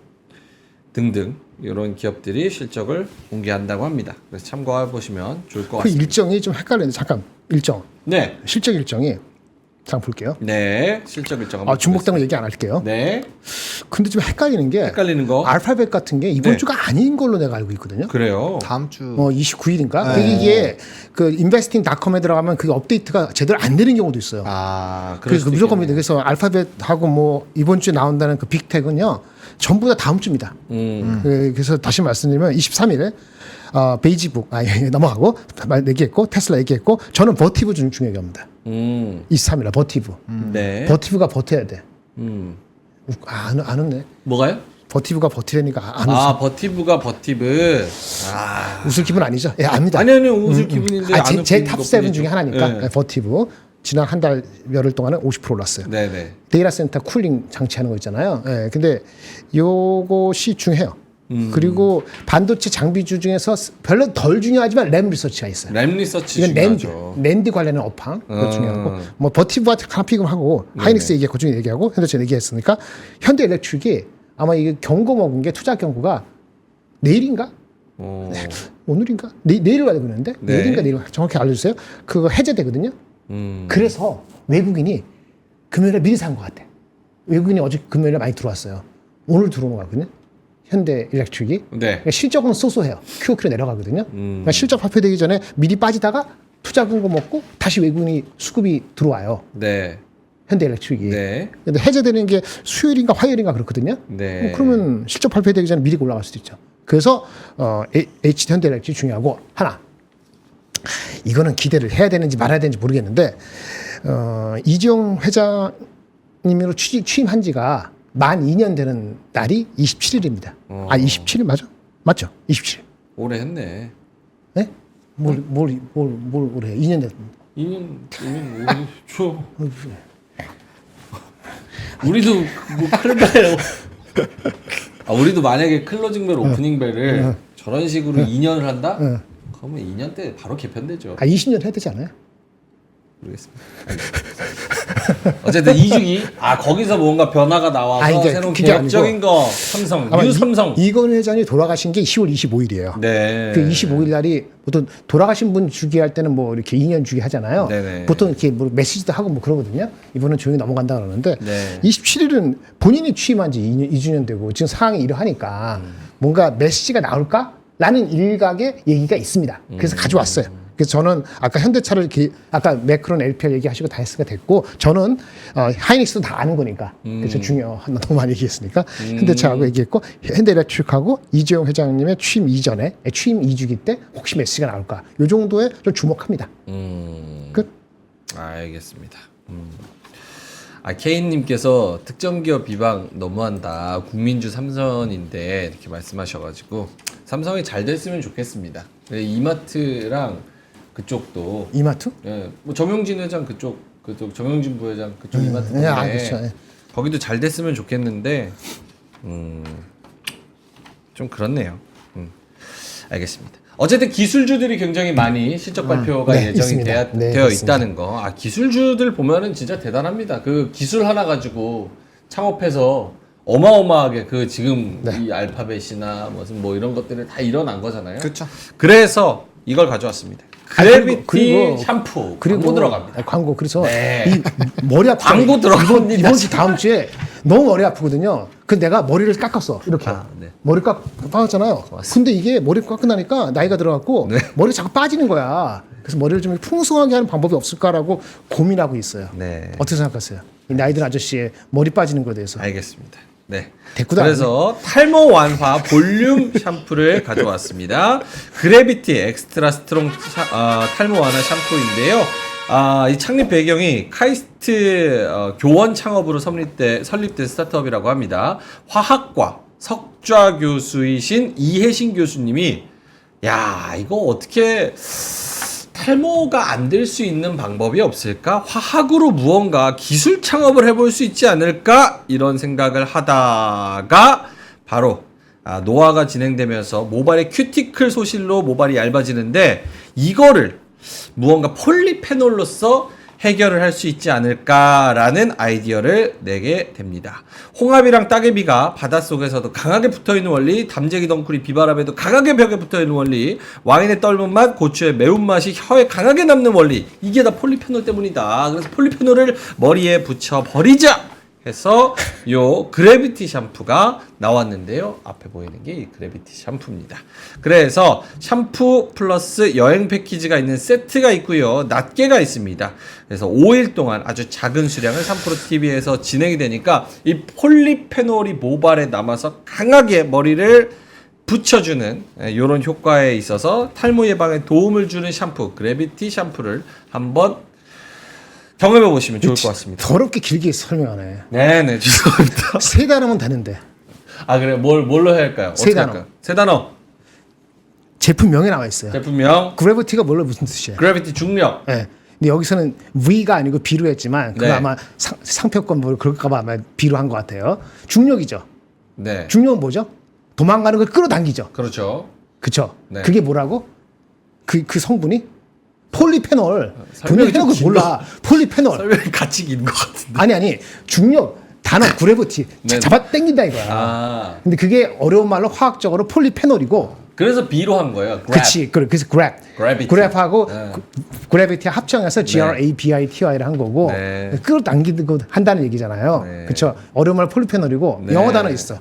등등 이런 기업들이 실적을 공개한다고 합니다. 그래서 참고해 보시면 좋을 것 그 같습니다. 일정이 좀 헷갈리는데 잠깐 일정 네, 실적 일정이 잠깐 볼게요. 네, 실적 일정 한번 중복된 거 얘기 안 할게요. 네, 근데 좀 헷갈리는 게 헷갈리는 거 알파벳 같은 게 이번 네. 주가 아닌 걸로 내가 알고 있거든요. 그래요. 다음 주 29일인가? 네. 이게 그 인베스팅닷컴에 들어가면 그 업데이트가 제대로 안 되는 경우도 있어요. 그럴 그래서 수도 무조건 있겠네요. 그래서 알파벳하고 뭐 이번 주에 나온다는 그 빅텍은요 전부 다 다음 주입니다. 그래서 다시 말씀드리면 23일에 베이지북 넘어가고 얘기했고 테슬라 얘기했고 저는 버티브 중요하게 합니다. 23일에 버티브. 네. 버티브가 버텨야 돼. 음. 안 웃네. 뭐가요? 버티브가 버티려니까 안 웃어. 버티브가 버티브. 웃을 기분 아니죠? 예, 압니다. 아니 웃을 기분인데 안 웃긴 제 탑 것뿐이죠. 7 중에 하나니까 네. 버티브 지난 한 달 열흘 동안은 50% 올랐어요. 네네. 데이터 센터 쿨링 장치하는 거 있잖아요. 예, 근데 요것이 중요해요. 그리고 반도체 장비주 중에서 별로 덜 중요하지만 램 리서치가 있어요. 램 리서치 이건 중요하죠. 랜드 관련된 업황 그거 중요하고 뭐 버티브와 하나 픽업하고 하이닉스 얘기했고 중에 얘기하고 현대차 얘기했으니까 현대일렉트릭이 아마 이게 경고 먹은 게 투자 경고가 내일인가 오늘인가 내일을 알고 있는데 네. 내일인가 내일 정확히 알려주세요. 그거 해제되거든요. 그래서 외국인이 금요일에 미리 산 것 같아. 외국인이 어제 금요일에 많이 들어왔어요. 오늘 들어온 거 같거든요. 현대일렉트릭이 네. 그러니까 실적은 쏘쏘해요. QOQ로 내려가거든요. 그러니까 실적 발표되기 전에 미리 빠지다가 투자 금고 먹고 다시 외국인이 수급이 들어와요. 네. 현대일렉트릭이. 네. 근데 해제되는 게 수요일인가 화요일인가 그렇거든요. 네. 뭐 그러면 실적 발표되기 전에 미리 올라갈 수도 있죠. 그래서 HD 현대일렉트릭이 중요하고 하나. 이거는 기대를 해야 되는지 말아야 되는지 모르겠는데 이재용 회장님으로 취임한 지가 만 2년 되는 날이 27일입니다. 27일 맞죠? 27일. 오래 했네. 네? 뭘 오래 해? 2년 됐습니다. 2년 초. 우리도 뭐 클벨 우리도 만약에 클로징벨 오프닝벨을 저런 식으로 2년을 한다? 그러면 2년 때 바로 개편되죠. 20년 해야 되지 않아요? 모르겠습니다. 어쨌든 2주기 거기서 뭔가 변화가 나와서 그러니까 새로운 그게 개혁적인 거 삼성, 아마 뉴 삼성. 이건희 회장이 돌아가신 게 10월 25일이에요. 네. 그 25일 날이 보통 돌아가신 분 주기할 때는 뭐 이렇게 2년 주기 하잖아요. 네네. 보통 이렇게 뭐 메시지도 하고 뭐 그러거든요. 이번은 조용히 넘어간다 그러는데 네. 27일은 본인이 취임한 지 2주년 되고 지금 상황이 이러하니까 뭔가 메시지가 나올까라는 일각의 얘기가 있습니다. 그래서 가져왔어요. 그래서 저는 아까 현대차를 아까 매크론 LPR 얘기하시고 다 했으니까 됐고 저는 하이닉스도 다 아는 거니까 그래서 중요한 너무 많이 얘기했으니까 현대차하고 얘기했고 현대일렉트릭하고 이재용 회장님의 취임 이전에 취임 2주기 때 혹시 메시지가 나올까 요 정도에 좀 주목합니다. 끝. 알겠습니다. 케인님께서 특정 기업 비방 너무한다. 국민주 삼성인데 이렇게 말씀하셔가지고 삼성이 잘 됐으면 좋겠습니다. 이마트랑 그쪽도 이마트? 예, 뭐 정용진 회장 그쪽 정용진 부회장 그쪽 이마트 네, 건데 그렇죠. 네. 거기도 잘 됐으면 좋겠는데 좀 그렇네요. 알겠습니다. 어쨌든 기술주들이 굉장히 많이 실적 발표가 네, 예정이 있습니다. 네, 되어 그렇습니다. 있다는 거. 기술주들 보면은 진짜 대단합니다. 그 기술 하나 가지고 창업해서 어마어마하게 그 지금 네. 이 알파벳이나 무슨 뭐 이런 것들이 다 일어난 거잖아요. 그렇죠. 그래서 이걸 가져왔습니다. 그래비티 샴푸 광고 들어갑니다. 아니, 광고. 그래서 네. 이 머리 아프 광고 들어갑니다. 이번 주 다음 주에 너무 머리 아프거든요. 근데 내가 머리를 깎았어. 이렇게. 네. 머리 깎았잖아요. 근데 이게 머리 깎고 나니까 나이가 들어갔고 네. 머리가 자꾸 빠지는 거야. 그래서 머리를 좀 풍성하게 하는 방법이 없을까라고 고민하고 있어요. 네. 어떻게 생각하세요? 이 나이 든 아저씨의 머리 빠지는 거에 대해서. 알겠습니다. 네. 대꾸도 그래서 탈모 완화 볼륨 샴푸를 가져왔습니다. 그래비티 엑스트라 스트롱 탈모 완화 샴푸인데요. 이 창립 배경이 카이스트 교원 창업으로 설립된 스타트업이라고 합니다. 화학과 석좌 교수이신 이혜신 교수님이 야 이거 어떻게 탈모가 안 될 수 있는 방법이 없을까? 화학으로 무언가 기술 창업을 해볼 수 있지 않을까? 이런 생각을 하다가 바로 노화가 진행되면서 모발의 큐티클 소실로 모발이 얇아지는데 이거를 무언가 폴리페놀로서 해결을 할 수 있지 않을까라는 아이디어를 내게 됩니다. 홍합이랑 따개비가 바닷속에서도 강하게 붙어있는 원리, 담재기 덩쿨이 비바람에도 강하게 벽에 붙어있는 원리, 와인의 떫은 맛, 고추의 매운맛이 혀에 강하게 남는 원리, 이게 다 폴리페놀 때문이다. 그래서 폴리페놀을 머리에 붙여버리자 해서 요 그래비티 샴푸가 나왔는데요. 앞에 보이는 게 이 그래비티 샴푸입니다. 그래서 샴푸 플러스 여행 패키지가 있는 세트가 있고요. 낱개가 있습니다. 그래서 5일 동안 아주 작은 수량을 3프로TV에서 진행이 되니까 이 폴리페놀이 모발에 남아서 강하게 머리를 붙여주는 이런 효과에 있어서 탈모 예방에 도움을 주는 샴푸 그래비티 샴푸를 한번 경험해 보시면 좋을 것 같습니다. 더럽게 길게 설명하네. 네네 죄송합니다. 세 단어면 되는데. 그래 뭘로 해야 할까요? 세 어떻게 단어. 할까요? 세 단어. 제품명에 나와 있어요. 제품명 그래비티가 뭘로 무슨 뜻이에요? 그래비티 중력. 예. 근데 여기서는 V가 아니고 B로 했지만 그거 네. 아마 상표권 뭐 그럴까봐 아마 B로 한 것 같아요. 중력이죠. 네. 중력은 뭐죠? 도망가는 걸 끌어당기죠. 그렇죠. 그쵸? 네. 그게 뭐라고? 그 성분이? 폴리페놀. 설명이 분명히 해놓고 좀 몰라. 폴리페놀. 설명이 같이 긴 것 같은데. 아니. 중력. 단어 그래비티. 네. 잡아 당긴다 이거야. 네. 근데 그게 어려운 말로 화학적으로 폴리페놀이고 그래서 B로 한 거예요. grab. 그치. 그래서 Gravity. 그랩하고 네. 그래비티 합쳐서 GRAVITY를 한 거고 네. 끌어당기는 거 한다는 얘기잖아요. 네. 그렇죠. 어려운 말 폴리페놀이고 네. 영어 단어 있어.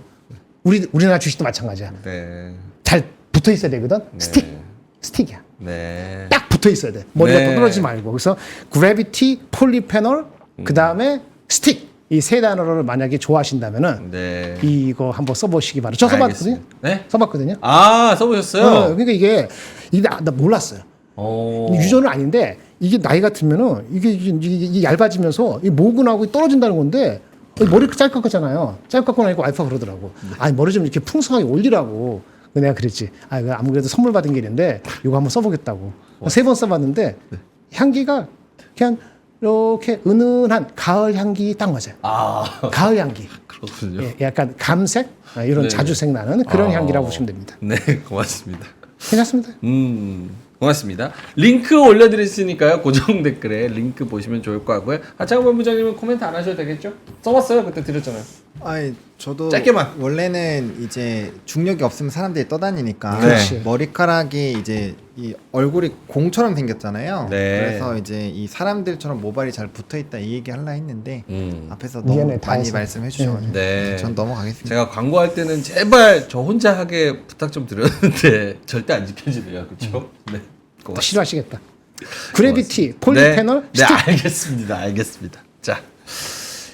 우리나라 주식도 마찬가지야. 네. 잘 붙어 있어야 되거든. 스틱이야. 네. 딱 붙어 있어야 돼. 머리가 네. 떨어지지 말고. 그래서 그래비티, 폴리페놀, 그 다음에 스틱. 이 세 단어를 만약에 좋아하신다면은 네. 이거 한번 써보시기 바랍니다. 저 써봤거든요. 알겠습니다. 네? 써봤거든요. 써보셨어요? 그러니까 이게 나 몰랐어요. 유전은 아닌데 이게 나이가 들면은 이게 얇아지면서 이 모근하고 떨어진다는 건데 머리 짧게 깎았잖아요. 짧게 깎고 나니까 와이프가 그러더라고. 아니 머리 좀 이렇게 풍성하게 올리라고. 내가 그랬지. 아무래도 선물 받은 게 있는데 이거 한번 써보겠다고. 3번 써봤는데 향기가 그냥 이렇게 은은한 가을 향기 딱 맞아요. 가을 향기. 그렇군요. 예, 약간 감색 이런 네네. 자주색 나는 그런 향기라고 보시면 됩니다. 네, 고맙습니다. 괜찮습니다. 고맙습니다. 링크 올려드렸으니까요. 고정 댓글에 링크 보시면 좋을 것 같고요. 하창호 본부장님은 코멘트 안 하셔도 되겠죠? 써봤어요. 그때 드렸잖아요. 아니 저도 짧게만. 원래는 이제 중력이 없으면 사람들이 떠다니니까 그렇지. 머리카락이 이제 이 얼굴이 공처럼 생겼잖아요. 네. 그래서 이제 이 사람들처럼 모발이 잘 붙어 있다 이 얘기 할라 했는데 앞에서 미안해, 너무 다 많이 해서. 말씀해 주셔가지고 네. 전 넘어가겠습니다. 제가 광고할 때는 제발 저 혼자 하게 부탁 좀 드렸는데 절대 안 지켜지네요. 그렇죠? 네. 또 고맙습니다. 싫어하시겠다. 그래비티, 폴리페놀, 네, 스틱. 알겠습니다. 자,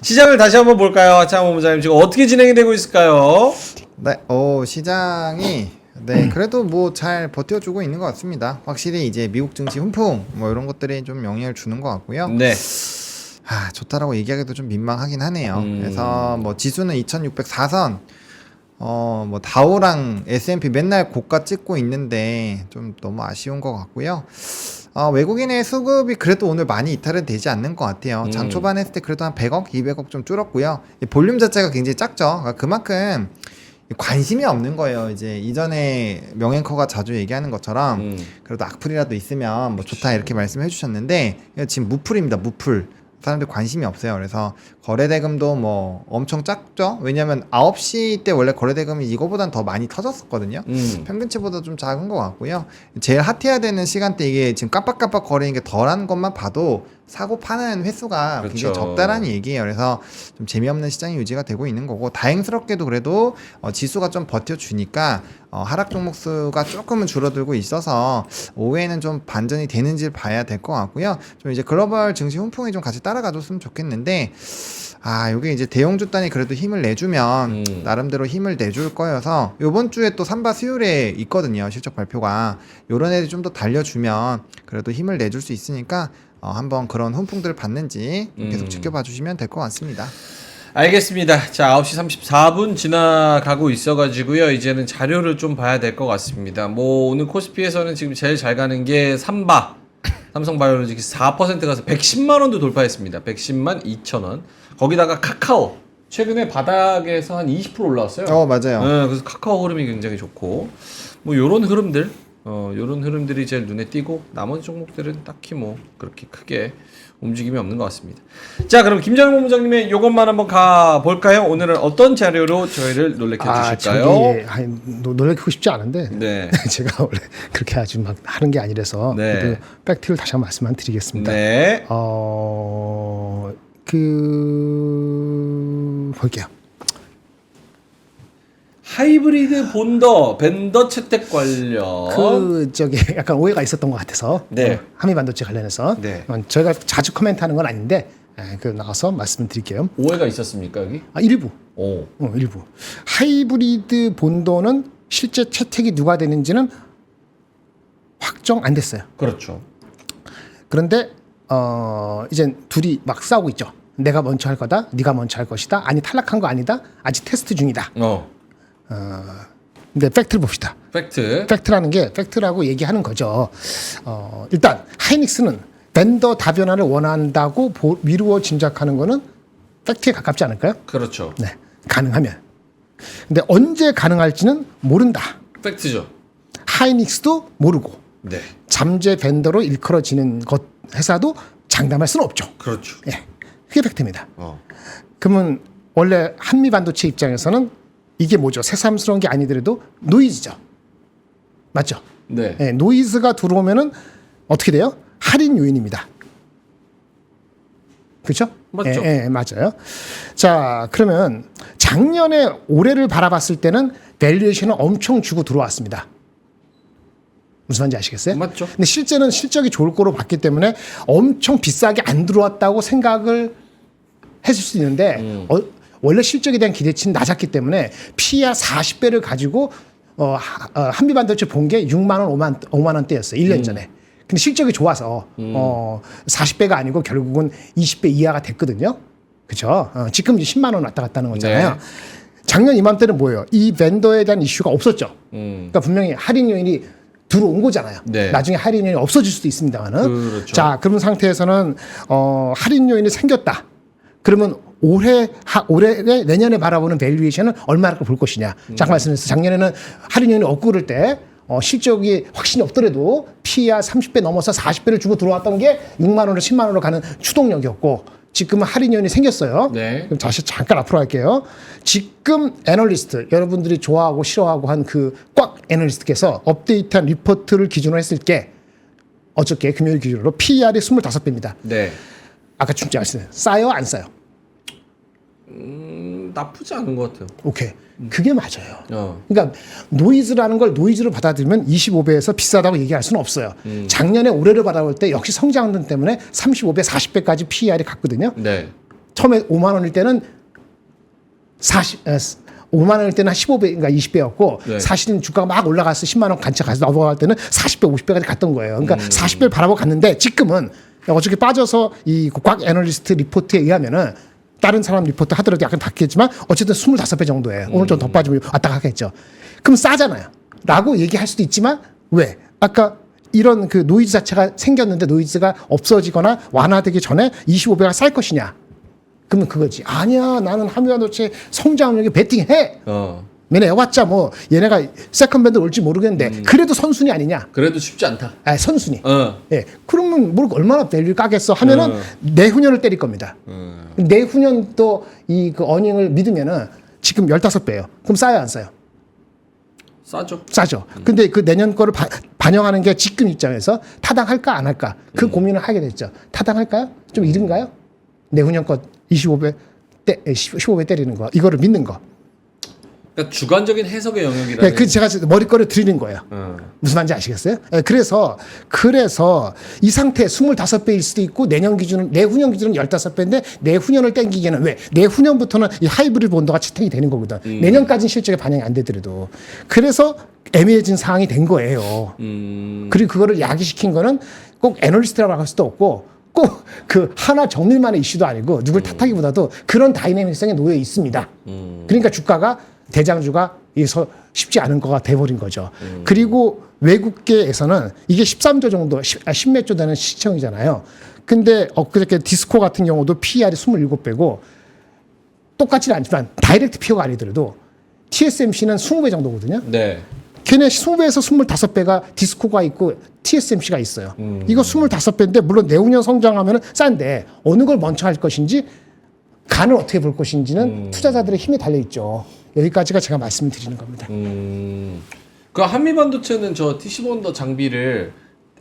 시장을 다시 한번 볼까요? 하창호 본부장님 지금 어떻게 진행이 되고 있을까요? 네, 시장이 그래도 뭐 잘 버텨주고 있는 것 같습니다. 확실히 이제 미국 증시 훈풍 뭐 이런 것들이 좀 영향을 주는 것 같고요. 네. 좋다라고 얘기하기도 좀 민망하긴 하네요. 그래서 뭐 지수는 2604선, 뭐 다우랑 S&P 맨날 고가 찍고 있는데 좀 너무 아쉬운 것 같고요. 외국인의 수급이 그래도 오늘 많이 이탈은 되지 않는 것 같아요. 장 초반 했을 때 그래도 한 100억, 200억 좀 줄었고요. 이 볼륨 자체가 굉장히 작죠. 그러니까 그만큼 관심이 없는 거예요. 이제 이전에 명앵커가 자주 얘기하는 것처럼 그래도 악플이라도 있으면 뭐 좋다 이렇게 말씀해 주셨는데 지금 무풀입니다. 무풀. 사람들 관심이 없어요. 그래서 거래대금도 뭐 엄청 작죠. 왜냐면 9시 때 원래 거래대금이 이거보단 더 많이 터졌었거든요. 평균치보다 좀 작은 것 같고요. 제일 핫해야 되는 시간대 이게 지금 깜빡깜빡 거리는 게 덜한 것만 봐도 사고 파는 횟수가 그렇죠. 굉장히 적다라는 얘기예요. 그래서 좀 재미없는 시장이 유지가 되고 있는 거고, 다행스럽게도 그래도 지수가 좀 버텨주니까 하락 종목 수가 조금은 줄어들고 있어서 오후에는 좀 반전이 되는지 봐야 될 것 같고요. 좀 이제 글로벌 증시 훈풍이 좀 같이 따라가줬으면 좋겠는데, 요게 이제 대형주단이 그래도 힘을 내주면 나름대로 힘을 내줄 거여서 요번 주에 또 삼바 수요일에 있거든요. 실적 발표가. 요런 애들이 좀 더 달려주면 그래도 힘을 내줄 수 있으니까 한번 그런 훈풍들을 받는지 계속 지켜봐 주시면 될 것 같습니다. 알겠습니다. 자, 9시 34분 지나가고 있어가지고요. 이제는 자료를 좀 봐야 될 것 같습니다. 뭐 오늘 코스피에서는 지금 제일 잘 가는 게 삼성바이오로직스 4% 가서 110만 원도 돌파했습니다. 110만 2천 원. 거기다가 카카오 최근에 바닥에서 한 20% 올라왔어요. 맞아요. 네, 그래서 카카오 흐름이 굉장히 좋고 뭐 요런 흐름들 요런 흐름들이 제일 눈에 띄고 나머지 종목들은 딱히 뭐 그렇게 크게 움직임이 없는 것 같습니다. 자, 그럼 김정일 본부장님의 요것만 한번 가볼까요? 오늘은 어떤 자료로 저희를 놀래켜 주실까요? 놀래키고 싶지 않은데 네. 제가 원래 그렇게 아주 막 하는 게 아니라서 네. 그래도 팩트를 다시 한번 말씀만 드리겠습니다. 네. 볼게요. 하이브리드 벤더 채택 관련. 약간 오해가 있었던 것 같아서 네. 한미반도체 관련해서 네. 저희가 자주 코멘트하는 건 아닌데 나가서 말씀드릴게요. 오해가 있었습니까 여기? 일부. 오. 일부. 하이브리드 본도는 실제 채택이 누가 되는지는 확정 안 됐어요. 그렇죠. 그런데 이제 둘이 막 싸우고 있죠. 내가 먼저 할 거다, 네가 먼저 할 것이다, 아니 탈락한 거 아니다, 아직 테스트 중이다. 근데 팩트를 봅시다. 팩트라는 게 팩트라고 얘기하는 거죠. 일단 하이닉스는 벤더 다변화를 원한다고 미루어 짐작하는 거는 팩트에 가깝지 않을까요? 그렇죠. 네, 가능하면. 근데 언제 가능할지는 모른다. 팩트죠. 하이닉스도 모르고 네. 잠재 벤더로 일컬어지는 회사도 장담할 수는 없죠. 그렇죠. 예, 그게 팩트입니다. 어. 그러면 원래 한미 반도체 입장에서는 이게 뭐죠? 새삼스러운 게 아니더라도 노이즈죠. 맞죠? 네. 예, 노이즈가 들어오면은 어떻게 돼요? 할인 요인입니다. 그렇죠? 맞죠. 예, 맞아요. 자, 그러면 작년에 올해를 바라봤을 때는 밸류에이션을 엄청 주고 들어왔습니다. 무슨 말인지 아시겠어요? 맞죠. 근데 실제는 실적이 좋을 거로 봤기 때문에 엄청 비싸게 안 들어왔다고 생각을 했을 수 있는데 원래 실적에 대한 기대치는 낮았기 때문에 PER 40배를 가지고 한미반도체 본 게 6만 원, 5만 원대였어요. 1년 전에. 근데 실적이 좋아서 40배가 아니고 결국은 20배 이하가 됐거든요. 그렇죠? 지금 이제 10만 원 왔다 갔다 하는 거잖아요. 네. 작년 이맘때는 뭐예요? 이 벤더에 대한 이슈가 없었죠. 그러니까 분명히 할인 요인이 들어온 거잖아요. 네. 나중에 할인 요인이 없어질 수도 있습니다만은. 그렇죠. 자, 그런 상태에서는 할인 요인이 생겼다. 그러면 올해 내년에 바라보는 밸류에이션은 얼마나 볼 것이냐. 잠깐 말씀드렸어요. 작년에는 할인 요인이 없고 그럴 때 실적이 확신이 없더라도 PER 30배 넘어서 40배를 주고 들어왔던 게 6만 원으로 10만 원으로 가는 추동력이었고 지금은 할인 요인이 생겼어요. 네. 그럼 다시 잠깐 앞으로 갈게요. 지금 애널리스트 여러분들이 좋아하고 싫어하고 한 그 꽉 애널리스트께서 업데이트한 리포트를 기준으로 했을 게 어저께 금요일 기준으로 PER이 25배입니다. 네. 아까 중지 말씀드렸어요. 싸요 안 싸요? 나쁘지 않은 것 같아요. 오케이. 그게 맞아요. 어. 그러니까 노이즈라는 걸 노이즈로 받아들이면 25배에서 비싸다고 얘기할 수는 없어요. 작년에 올해를 바라볼 때 역시 성장률 때문에 35배, 40배까지 PER이 갔거든요. 네. 처음에 5만 원일 때는 5만 원일 때는 한 15배인가 20배였고 네. 사실은 주가가 막 올라가서 10만 원 간차 가서 넘어갈 때는 40배, 50배까지 갔던 거예요. 그러니까 40배를 바라보고 갔는데 지금은 어저께 빠져서 이 꽉 애널리스트 리포트에 의하면은 다른 사람 리포트 하더라도 약간 바뀌었지만 어쨌든 25배 정도예요. 오늘 좀 더 빠지면 왔다 가겠죠. 그럼 싸잖아요. 라고 얘기할 수도 있지만 왜? 아까 이런 그 노이즈 자체가 생겼는데 노이즈가 없어지거나 완화되기 전에 25배가 쌀 것이냐? 그러면 그거지. 아니야, 나는 한미반도체 성장력에 베팅해. 해왔자 뭐 얘네가 세컨밴드 올지 모르겠는데 그래도 선순위 아니냐? 그래도 쉽지 않다. 아, 선순위. 어. 예. 그러면 뭐 얼마나 밸류 까겠어 하면은 내후년을 때릴 겁니다. 내후년 또 이 그 어닝을 믿으면은 지금 15배예요. 그럼 싸요 안 싸요? 싸죠. 싸죠. 근데 그 내년 거를 반영하는 게 지금 입장에서 타당할까 안 할까 그 고민을 하게 됐죠. 타당할까요? 좀 이른가요? 내후년 거 15배 때리는 거 이거를 믿는 거. 그러니까 주관적인 해석의 영역이라. 네, 그 제가 머리거를 드리는 거예요. 무슨 말인지 아시겠어요? 네, 그래서 이 상태 25배일 수도 있고 내후년 기준은 15배인데 내후년을 땡기기에는 왜? 내후년부터는 이 하이브리드 본도가 채택이 되는 거거든. 내년까지는 실적에 반영이 안 되더라도. 그래서 애매해진 상황이 된 거예요. 그리고 그거를 야기시킨 거는 꼭 애널리스트라고 할 수도 없고 꼭 그 하나 정밀만의 이슈도 아니고 누굴 탓하기보다도 그런 다이내믹성에 놓여 있습니다. 그러니까 주가가 대장주가 여기서 쉽지 않은 거가 돼버린 거죠. 그리고 외국계에서는 이게 13조 정도, 10몇 조 되는 시청이잖아요. 근데 엊그저께 디스코 같은 경우도 PER이 27배고 똑같지는 않지만 다이렉트 피어가 아니더라도 TSMC는 20배 정도거든요. 네. 걔네 20배에서 25배가 디스코가 있고 TSMC가 있어요. 이거 25배인데 물론 내후년 성장하면 싼데 어느 걸 먼저 할 것인지 간을 어떻게 볼 것인지는 투자자들의 힘에 달려 있죠. 여기까지가 제가 말씀을 드리는 겁니다. 그 한미반도체는 저 TC본더 장비를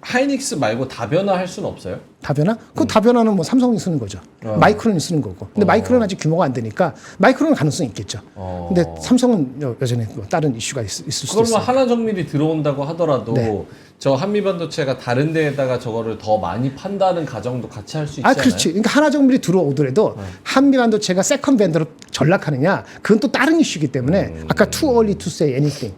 하이닉스 말고 다변화할 수는 없어요? 다변화? 그 다변화는 뭐 삼성이 쓰는 거죠. 마이크론이 쓰는 거고. 근데 마이크론은 아직 규모가 안 되니까 마이크론은 가능성이 있겠죠. 근데 삼성은 여전히 뭐 다른 이슈가 있을 수도 그러면 있어요. 하나정밀이 들어온다고 하더라도 네. 저 한미반도체가 다른 데에다가 저거를 더 많이 판다는 가정도 같이 할 수 있지 않아요? 그렇지. 그러니까 하나정밀이 들어오더라도 한미반도체가 세컨 밴드로 전락하느냐, 그건 또 다른 이슈이기 때문에 아까 too early to say anything.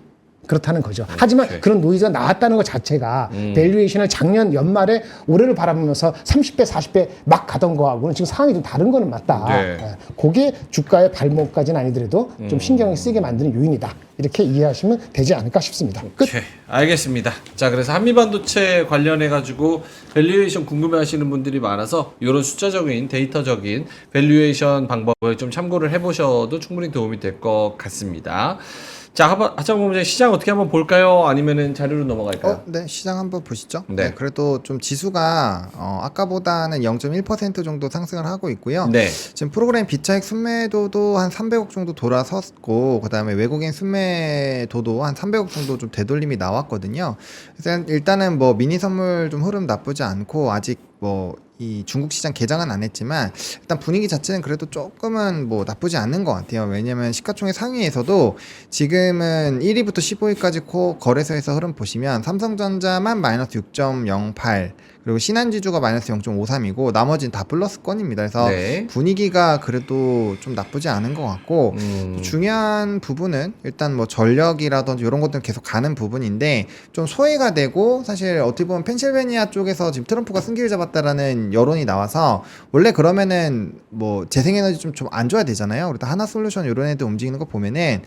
그렇다는 거죠. 하지만 그런 노이즈가 나왔다는 것 자체가 밸류에이션을 작년 연말에 올해를 바라보면서 30배, 40배 막 가던 거하고는 지금 상황이 좀 다른 거는 맞다. 네. 그게 주가의 발목까지는 아니더라도 좀 신경을 쓰게 만드는 요인이다. 이렇게 이해하시면 되지 않을까 싶습니다. 끝. 오케이, 알겠습니다. 자, 그래서 한미반도체 관련해 가지고 밸류에이션 궁금해하시는 분들이 많아서 이런 숫자적인 데이터적인 밸류에이션 방법을 좀 참고를 해보셔도 충분히 도움이 될 것 같습니다. 자, 하창범 시장 어떻게 한번 볼까요? 아니면은 자료로 넘어갈까요? 네, 시장 한번 보시죠. 네. 그래도 좀 지수가 아까보다는 0.1% 정도 상승을 하고 있고요. 네. 지금 프로그램 비차익 순매도도 한 300억 정도 돌아섰고, 그다음에 외국인 순매도도 한 300억 정도 좀 되돌림이 나왔거든요. 그래서 일단은 뭐 미니 선물 좀 흐름 나쁘지 않고, 아직 뭐 이 중국 시장 개장은 안 했지만 일단 분위기 자체는 그래도 조금은 뭐 나쁘지 않은 것 같아요. 왜냐면 시가총액 상위에서도 지금은 1위부터 15위까지 거래소에서 흐름 보시면 삼성전자만 마이너스 6.08, 그리고 신한지주가 마이너스 0.53이고 나머지는 다 플러스권입니다. 그래서 네. 분위기가 그래도 좀 나쁘지 않은 것 같고, 또 중요한 부분은 일단 뭐 전력이라든지 이런 것들은 계속 가는 부분인데 좀 소외가 되고, 사실 어떻게 보면 펜실베니아 쪽에서 지금 트럼프가 승기를 잡았다라는 여론이 나와서 원래 그러면은 뭐 재생에너지 좀 안 줘야 되잖아요. 그래도 하나솔루션 이런 애들 움직이는 거 보면은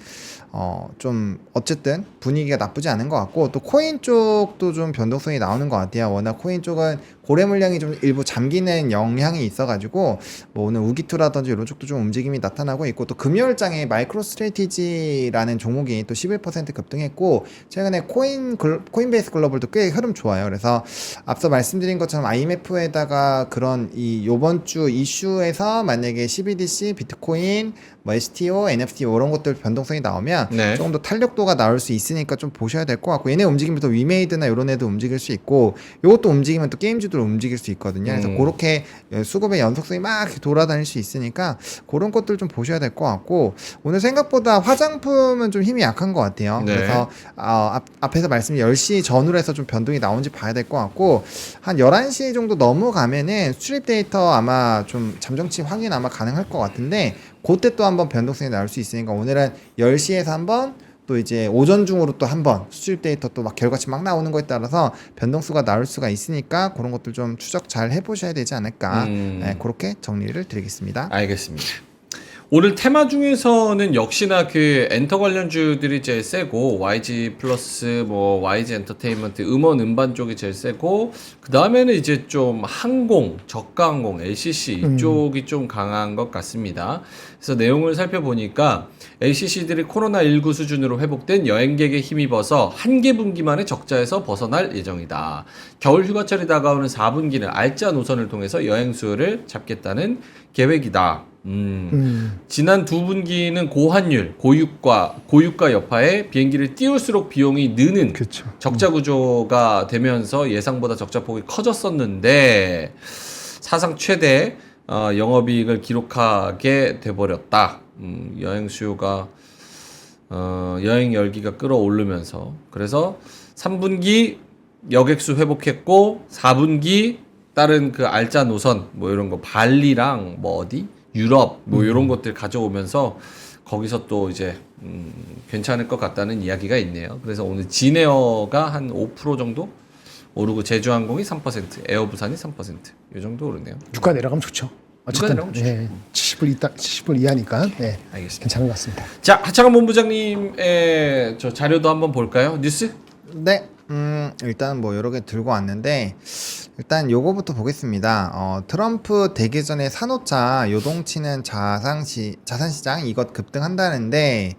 좀 어쨌든 분위기가 나쁘지 않은 것 같고, 또 코인 쪽도 좀 변동성이 나오는 것 같아요. 워낙 코인 쪽은 고래 물량이 좀 일부 잠기는 영향이 있어가지고 뭐 오늘 우기투라든지 이런 쪽도 좀 움직임이 나타나고 있고, 또 금요일장에 마이크로 스트래티지라는 종목이 또 11% 급등했고, 최근에 코인베이스 글로벌도 꽤 흐름 좋아요. 그래서 앞서 말씀드린 것처럼 IMF에다가 그런 요번 주 이슈에서 만약에 CBDC, 비트코인, 뭐 STO, NFT 이런 것들 변동성이 나오면 네. 조금 더 탄력도가 나올 수 있으니까 좀 보셔야 될 것 같고, 얘네 움직이면 또 위메이드나 이런 애도 움직일 수 있고, 요것도 움직이면 또 게임주들 움직일 수 있거든요. 그래서 그렇게 수급의 연속성이 막 이렇게 돌아다닐 수 있으니까 그런 것들 좀 보셔야 될 것 같고, 오늘 생각보다 화장품은 좀 힘이 약한 것 같아요. 네. 그래서 앞에서 말씀드린 10시 전후로 해서 좀 변동이 나온지 봐야 될 것 같고, 한 11시 정도 넘어가면은 수출입 데이터 아마 좀 잠정치 확인 아마 가능할 것 같은데, 그때 또 한번 변동성이 나올 수 있으니까 오늘은 10시에서 한번, 또 이제 오전 중으로 또 한번 수출입 데이터 또 막 결과치 막 나오는 거에 따라서 변동수가 나올 수가 있으니까 그런 것들 좀 추적 잘 해보셔야 되지 않을까. 네, 그렇게 정리를 드리겠습니다. 알겠습니다. 오늘 테마 중에서는 역시나 그 엔터 관련주들이 제일 세고 YG 플러스 뭐 YG 엔터테인먼트 음원 음반 쪽이 제일 세고 그 다음에는 이제 좀 항공 저가 항공 LCC 이쪽이 좀 강한 것 같습니다. 그래서 내용을 살펴보니까 LCC들이 코로나19 수준으로 회복된 여행객에 힘입어서 한 개 분기만에 적자에서 벗어날 예정이다. 겨울 휴가철이 다가오는 4분기는 알짜 노선을 통해서 여행 수요를 잡겠다는 계획이다. 지난 두 분기는 고환율, 고유가 여파에 비행기를 띄울수록 비용이 느는 그렇죠. 적자 구조가 되면서 예상보다 적자 폭이 커졌었는데 사상 최대 영업이익을 기록하게 돼버렸다. 여행 수요가 여행 열기가 끌어오르면서 그래서 3분기 여객수 회복했고 4분기 다른 그 알짜 노선 뭐 이런 거 발리랑 뭐 어디 유럽 뭐 이런 것들 가져오면서 거기서 또 이제 괜찮을 것 같다는 이야기가 있네요. 그래서 오늘 진에어가 한 5% 정도 오르고 제주항공이 3%, 에어부산이 3%이 정도 오르네요. 주가 내려가면 좋죠. 어쨌든 내려가면 좋죠. 예, 70불 이하니까 네, 알겠습니다. 괜찮은 것 같습니다. 자, 하창원 본부장님의 저 자료도 한번 볼까요? 뉴스? 네, 일단 뭐 여러 개 들고 왔는데 일단 요거부터 보겠습니다. 트럼프 되기 전에 산호차 요동치는 자산시장 이것 급등한다는데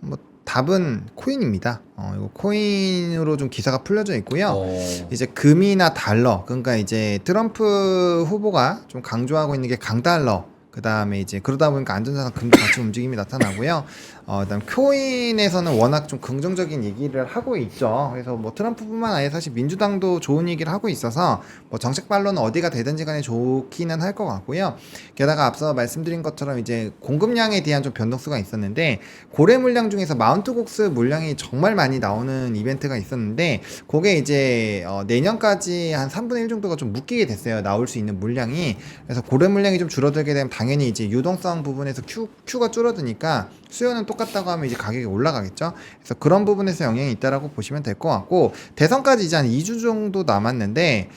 뭐 답은 코인입니다. 이거 코인으로 좀 기사가 풀려져 있고요. 이제 금이나 달러, 그러니까 이제 트럼프 후보가 좀 강조하고 있는 게 강달러. 그 다음에 이제 그러다 보니까 안전자산 금도 같이 움직임이 나타나고요. 그다음 코인에서는 워낙 좀 긍정적인 얘기를 하고 있죠. 그래서 뭐 트럼프뿐만 아니라 사실 민주당도 좋은 얘기를 하고 있어서 뭐 정책 반론은 어디가 되든지 간에 좋기는 할 것 같고요. 게다가 앞서 말씀드린 것처럼 이제 공급량에 대한 좀 변동수가 있었는데 고래 물량 중에서 마운트 곡스 물량이 정말 많이 나오는 이벤트가 있었는데 그게 이제 내년까지 한 3분의 1 정도가 좀 묶이게 됐어요. 나올 수 있는 물량이. 그래서 고래 물량이 좀 줄어들게 되면 당연히 이제 유동성 부분에서 Q가 줄어드니까 수요는 똑같다고 하면 이제 가격이 올라가겠죠. 그래서 그런 부분에서 영향이 있다라고 보시면 될 것 같고 대선까지 이제 한 2주 정도 남았는데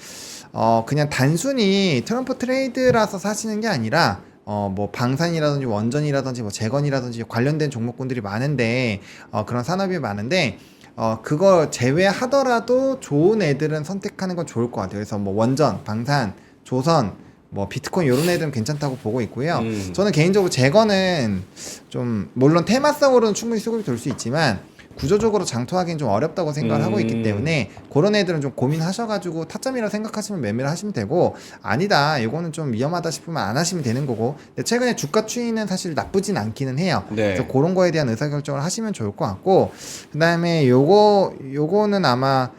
그냥 단순히 트럼프 트레이드라서 사시는 게 아니라 뭐 방산이라든지 원전이라든지 뭐 재건이라든지 관련된 종목군들이 많은데 그런 산업이 많은데 그거 제외하더라도 좋은 애들은 선택하는 건 좋을 것 같아요. 그래서 뭐 원전, 방산, 조선 뭐 비트코인 이런 애들은 괜찮다고 보고 있고요. 저는 개인적으로 재건은 좀 물론 테마성으로는 충분히 수급이 될 수 있지만 구조적으로 장투하기는 좀 어렵다고 생각을 하고 있기 때문에 그런 애들은 좀 고민하셔가지고 타점이라고 생각하시면 매매를 하시면 되고 아니다 이거는 좀 위험하다 싶으면 안 하시면 되는 거고 근데 최근에 주가 추이는 사실 나쁘진 않기는 해요. 네. 그래서 그런 거에 대한 의사결정을 하시면 좋을 것 같고 그 다음에 요거는 아마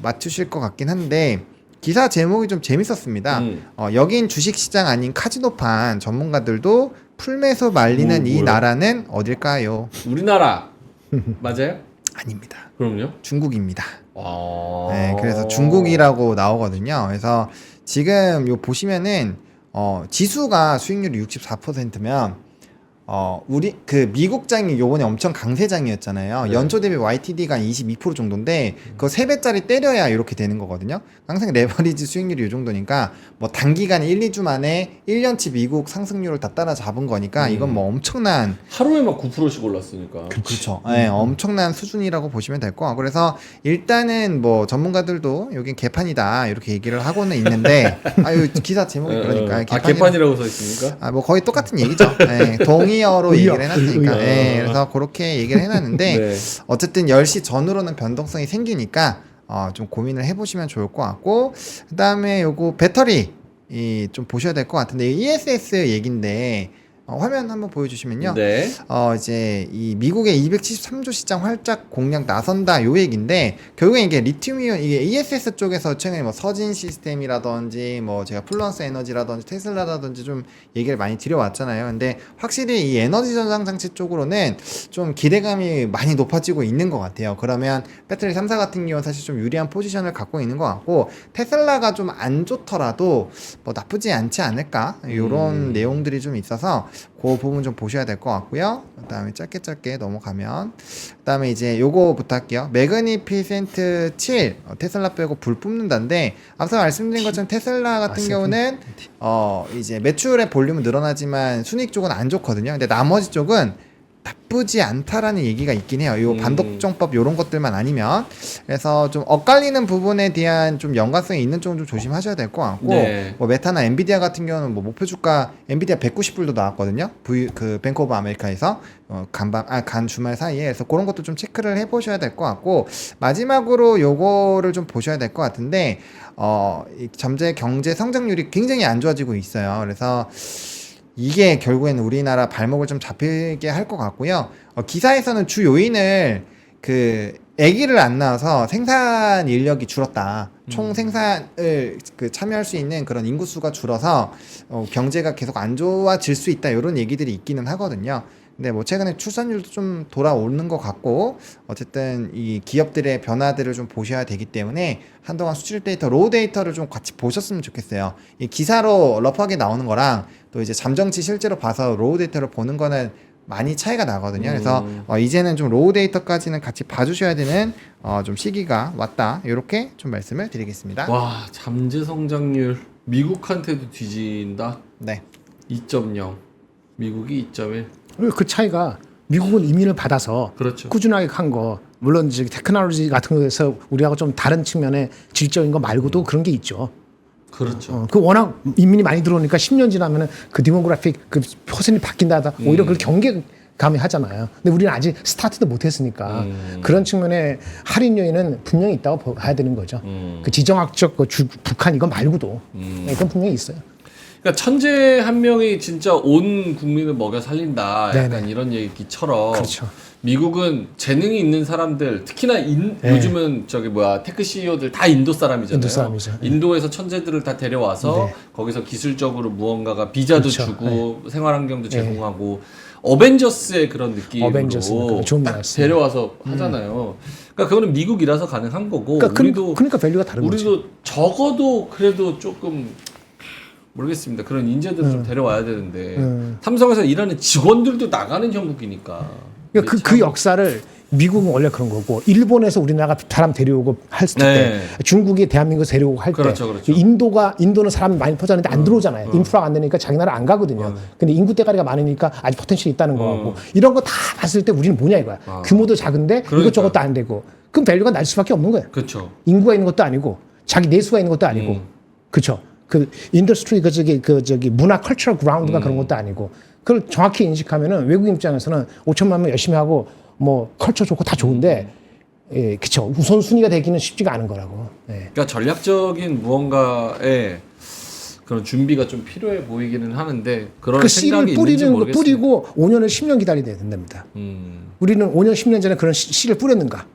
맞추실 것 같긴 한데 기사 제목이 좀 재밌었습니다. 여긴 주식시장 아닌 카지노판 전문가들도 풀매수 말리는 이 뭐야? 나라는 어딜까요? 우리나라 맞아요? 아닙니다. 그럼요. 중국입니다. 아... 네, 그래서 중국이라고 나오거든요. 그래서 지금 요 보시면은 지수가 수익률이 64%면 우리 그 미국장이 요번에 엄청 강세장이었잖아요. 네. 연초 대비 YTD가 한 22% 정도인데 그거 3배짜리 때려야 이렇게 되는 거거든요. 항상 레버리지 수익률이 이 정도니까 뭐 단기간에 1, 2주 만에 1년치 미국 상승률을 다 따라잡은 거니까 이건 뭐 엄청난 하루에 막 9%씩 올랐으니까. 그렇죠. 네, 엄청난 수준이라고 보시면 될 거. 그래서 일단은 뭐 전문가들도 여긴 개판이다 이렇게 얘기를 하고는 있는데 아유 기사 제목이 그러니까 개판이라고 써 있습니까? 뭐 거의 똑같은 얘기죠. 네, 동의어로 의어. 얘기를 해놨으니까. 네, 그래서 그렇게 얘기를 해놨는데 네. 어쨌든 10시 전후로는 변동성이 생기니까 좀 고민을 해보시면 좋을 것 같고 그 다음에 요거 배터리 좀 보셔야 될 것 같은데 ESS 얘긴데 화면 한번 보여주시면요. 네. 이제 이 미국의 273조 시장 활짝 공략 나선다 요 얘기인데 결국에 이게 리튬이온 이게 ESS 쪽에서 최근에 뭐 서진 시스템이라든지 뭐 제가 플러스 에너지라든지 테슬라라든지 좀 얘기를 많이 드려왔잖아요. 근데 확실히 이 에너지 전장 장치 쪽으로는 좀 기대감이 많이 높아지고 있는 것 같아요. 그러면 배터리 3사 같은 경우는 사실 좀 유리한 포지션을 갖고 있는 것 같고 테슬라가 좀 안 좋더라도 뭐 나쁘지 않지 않을까 요런 내용들이 좀 있어서 그 부분 좀 보셔야 될 것 같고요. 그다음에 짧게 넘어가면 그다음에 이제 요거부터 할게요. 매그니피센트 7 테슬라 빼고 불 뿜는다인데 앞서 말씀드린 것처럼 테슬라 같은 경우는 이제 매출의 볼륨은 늘어나지만 순이익 쪽은 안 좋거든요. 근데 나머지 쪽은 나쁘지 않다라는 얘기가 있긴 해요. 요 반독점법 요런 것들만 아니면. 그래서 좀 엇갈리는 부분에 대한 좀 연관성이 있는 쪽은 좀 조심하셔야 될 것 같고 네. 뭐 메타나 엔비디아 같은 경우는 뭐 목표 주가 엔비디아 190불도 나왔거든요. 그 뱅크 오브 아메리카에서 간 주말 사이에. 그래서 그런 것도 좀 체크를 해보셔야 될 것 같고 마지막으로 요거를 좀 보셔야 될 것 같은데 이 점재 경제 성장률이 굉장히 안 좋아지고 있어요. 그래서 이게 결국에는 우리나라 발목을 좀 잡히게 할 것 같고요. 기사에서는 주 요인을 아기를 안 낳아서 생산 인력이 줄었다. 총 생산을 참여할 수 있는 그런 인구수가 줄어서 경제가 계속 안 좋아질 수 있다. 이런 얘기들이 있기는 하거든요. 근데 뭐 최근에 출산율도 좀 돌아오는 것 같고 어쨌든 이 기업들의 변화들을 좀 보셔야 되기 때문에 한동안 수출 데이터, 로우 데이터를 좀 같이 보셨으면 좋겠어요. 이 기사로 러프하게 나오는 거랑 또 이제 잠정치 실제로 봐서 로우 데이터를 보는 거는 많이 차이가 나거든요. 그래서 이제는 좀 로우 데이터까지는 같이 봐주셔야 되는 좀 시기가 왔다. 이렇게 좀 말씀을 드리겠습니다. 와, 잠재 성장률 미국한테도 뒤진다. 네. 2.0. 미국이 2.1. 그 차이가 미국은 이민을 받아서 그렇죠. 꾸준하게 간 거. 물론 이제 테크놀로지 같은 거에서 우리하고 좀 다른 측면의 질적인 거 말고도 그런 게 있죠. 그렇죠. 그 워낙 인민이 많이 들어오니까 10년 지나면은 그 디모그래픽 그 퍼센이 바뀐다다 오히려 그걸 경계감이 하잖아요. 근데 우리는 아직 스타트도 못했으니까 그런 측면에 할인 요인은 분명히 있다고 봐야 되는 거죠. 그 지정학적 북한 이거 말고도 그건 분명히 있어요. 그러니까 천재 한 명이 진짜 온 국민을 먹여 살린다. 약간 네네. 이런 얘기처럼. 그렇죠. 미국은 재능이 있는 사람들, 특히나 요즘은 테크 CEO들 다 인도 사람이잖아요. 인도 사람이죠. 인도에서 천재들을 다 데려와서 네. 거기서 기술적으로 무언가가 비자도 그렇죠. 주고 생활환경도 제공하고 어벤져스의 그런 느낌으로 어벤져스니까 좋은 딱 말씀. 데려와서 하잖아요. 그러니까 그거는 미국이라서 가능한 거고 그러니까 밸류가 다른 거죠. 우리도 적어도 그래도 조금 모르겠습니다. 그런 인재들을 좀 데려와야 되는데 삼성에서 일하는 직원들도 나가는 형국이니까. 그러니까 그 역사를 미국은 원래 그런 거고 일본에서 우리나라가 사람 데려오고 했을 때 네. 중국이 대한민국 데려오고 할 때 그렇죠. 인도는 사람이 많이 퍼졌는데 안 들어오잖아요. 인프라가 안 되니까 자기 나라 안 가거든요. 근데 인구 대가리가 많으니까 아직 포텐셜이 있다는 거고 이런 거 다 봤을 때 우리는 뭐냐 이거야. 규모도 작은데 그러니까요. 이것저것도 안 되고 그럼 밸류가 날 수밖에 없는 거예요. 그렇죠. 인구가 있는 것도 아니고 자기 내수가 있는 것도 아니고 그렇죠. 그 인더스트리 저기 문화 컬처럴 그라운드가 그런 것도 아니고 그걸 정확히 인식하면은 외국 입장에서는 5천만 명 열심히 하고 뭐 컬처 좋고 다 좋은데 예, 그쵸 우선순위가 되기는 쉽지가 않은 거라고. 예. 그러니까 전략적인 무언가에 그런 준비가 좀 필요해 보이기는 하는데 그런 그 씨를 생각이 있는지 뿌리는 거 모르겠습니다. 뿌리고 5년을 10년 기다려야 된답니다. 우리는 5년 10년 전에 그런 씨를 뿌렸는가?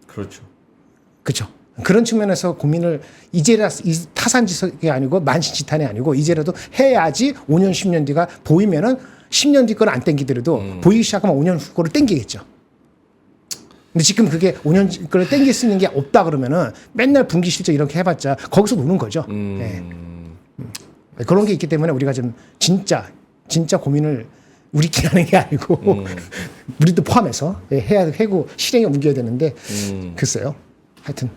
그렇죠. 그렇죠. 그런 측면에서 고민을 이제라 타산지석이 아니고 만신지탄이 아니고 이제라도 해야지 5년 10년 뒤가 보이면은 10년 뒤 거는 안 땡기더라도 보이기 시작하면 5년 후 거를 땡기겠죠. 근데 지금 그게 5년 거를 땡길 수 있는 게 없다 그러면은 맨날 분기 실적 이렇게 해봤자 거기서 노는 거죠. 예. 그런 게 있기 때문에 우리가 좀 진짜 고민을 우리끼리 하는 게 아니고 우리도 포함해서 해야 되고 실행에 옮겨야 되는데 글쎄요. 하여튼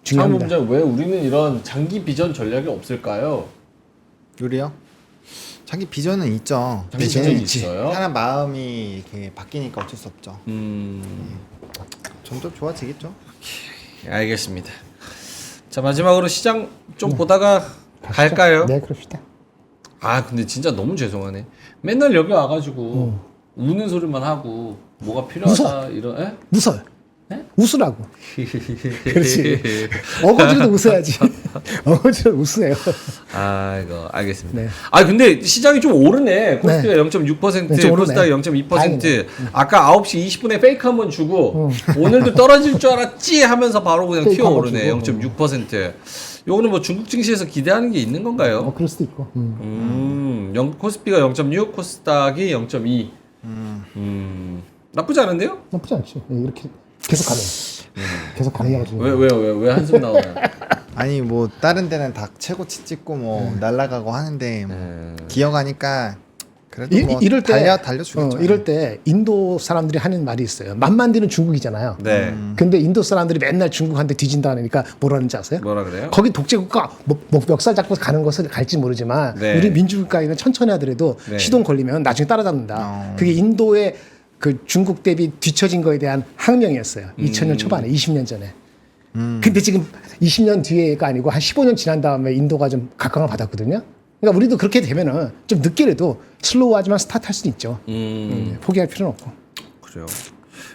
중요합니다. 사무팀장 왜 우리는 이런 장기 비전 전략이 없을까요? 우리요? 자기 비전은 있죠. 장기 비전이 있어요? 사람 마음이 이렇게 바뀌니까 어쩔 수 없죠. 점점 좋아지겠죠. 알겠습니다. 자 마지막으로 시장 좀 보다가 갈까요? 네, 그럽시다. 아 근데 진짜 너무 죄송하네. 맨날 여기 와가지고 우는 소리만 하고 뭐가 필요하다 웃어. 이런. 에? 웃어요. 네? 웃으라고. 그렇지. 어거지로도 웃어야지. 어거지로 웃으세요. 아 이거 알겠습니다. 네. 아 근데 시장이 좀 오르네. 코스피가 0.6%, 네, 좀 오르네. 코스닥이 0.2%. 다행이네. 아까 9시 20분에 페이크 한번 주고 오늘도 떨어질 줄 알았지 하면서 바로 그냥 페이크 튀어 한번 오르네. 주고. 0.6%. 요거는 뭐 중국 증시에서 기대하는 게 있는 건가요? 그럴 수도 있고. 코스피가 0.6, 코스닥이 0.2. 나쁘지 않은데요? 나쁘지 않지. 이렇게 계속 가네. 계속 가는 게 왜 한숨 나오나요? 아니 뭐 다른 데는 다 최고치 찍고 뭐 날아가고 하는데 뭐 기어가니까 그래도 뭐 이럴 때 달려주겠죠. 이럴 때 인도 사람들이 하는 말이 있어요. 만만디는 중국이잖아요. 네. 근데 인도 사람들이 맨날 중국한테 뒤진다 하니까 뭐라는지 아세요? 뭐라 그래요? 거기 독재국가 뭐 멱살 잡고 가는 것을 갈지 모르지만 네. 우리 민주국가에는 천천히 하더라도 네. 시동 걸리면 나중에 따라잡는다. 그게 인도의 그 중국 대비 뒤처진 거에 대한 항명이었어요. 2000년 초반에 20년 전에. 근데 지금 20년 뒤에가 아니고 한 15년 지난 다음에 인도가 좀 각광을 받았거든요. 그러니까 우리도 그렇게 되면은 좀 늦게라도 슬로우하지만 스타트할 수는 있죠. 포기할 필요는 없고. 그래요.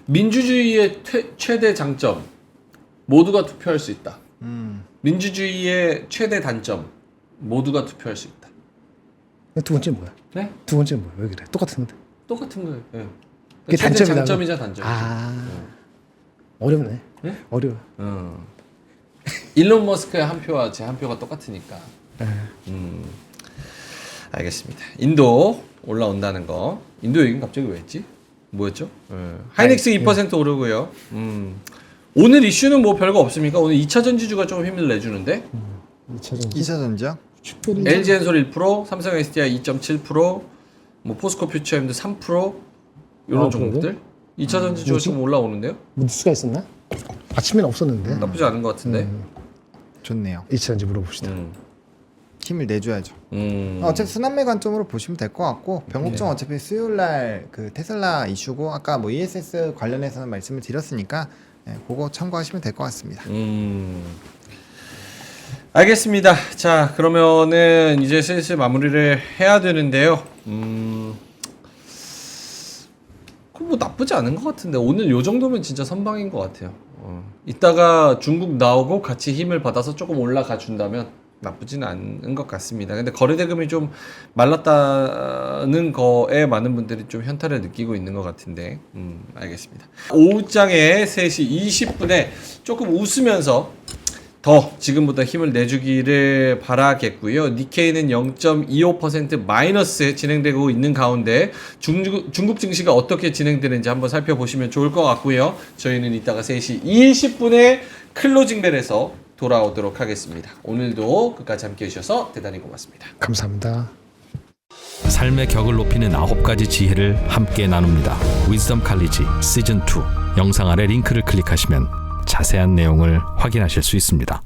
민주주의의 최대 장점 모두가 투표할 수 있다. 민주주의의 최대 단점 모두가 투표할 수 있다. 두 번째 뭐야? 네? 두 번째 뭐야? 왜 그래? 똑같은데. 똑같은 거예요. 네. 그게 최대 단점이라고? 장점이자 단점. 어렵네. 네? 어려워. 일론 머스크의 한 표와 제 한 표가 똑같으니까. 알겠습니다. 인도 올라온다는 거. 인도 얘기는 갑자기 왜 했지? 뭐였죠? 하이닉스 2% 오르고요. 오늘 이슈는 뭐 별거 없습니까? 오늘 2차 전지주가 좀 힘을 내주는데 2차 전지요? LG엔솔 1%, 삼성 SDI 2.7%, 뭐 포스코 퓨처엠도 3% 이런 종목들 2차 전지주가 뭐지? 좀 올라오는데요? 뭐 뉴스가 있었나? 아침에는 없었는데. 나쁘지 않은 것 같은데. 좋네요. 이차전지 물어봅시다. 힘을 내줘야죠. 어차피 순환매 관점으로 보시면 될 것 같고 변곡점 어차피 수요일날 그 테슬라 이슈고 아까 뭐 ESS 관련해서는 말씀을 드렸으니까 그거 참고하시면 될 것 같습니다. 알겠습니다. 자, 그러면은 이제 슬슬 마무리를 해야 되는데요. 뭐 나쁘지 않은 것 같은데 오늘 요 정도면 진짜 선방인 것 같아요. 이따가 중국 나오고 같이 힘을 받아서 조금 올라가 준다면 나쁘지는 않은 것 같습니다. 근데 거래대금이 좀 말랐다는 거에 많은 분들이 좀 현타를 느끼고 있는 것 같은데 알겠습니다. 오후장에 3시 20분에 조금 웃으면서 더 지금부터 힘을 내주기를 바라겠고요. 니케이는 0.25% 마이너스 진행되고 있는 가운데 중국 증시가 어떻게 진행되는지 한번 살펴보시면 좋을 것 같고요. 저희는 이따가 3시 20분에 클로징 벨에서 돌아오도록 하겠습니다. 오늘도 끝까지 함께 해주셔서 대단히 고맙습니다. 감사합니다. 삶의 격을 높이는 9가지 지혜를 함께 나눕니다. 위즈덤 칼리지 시즌 2 영상 아래 링크를 클릭하시면 자세한 내용을 확인하실 수 있습니다.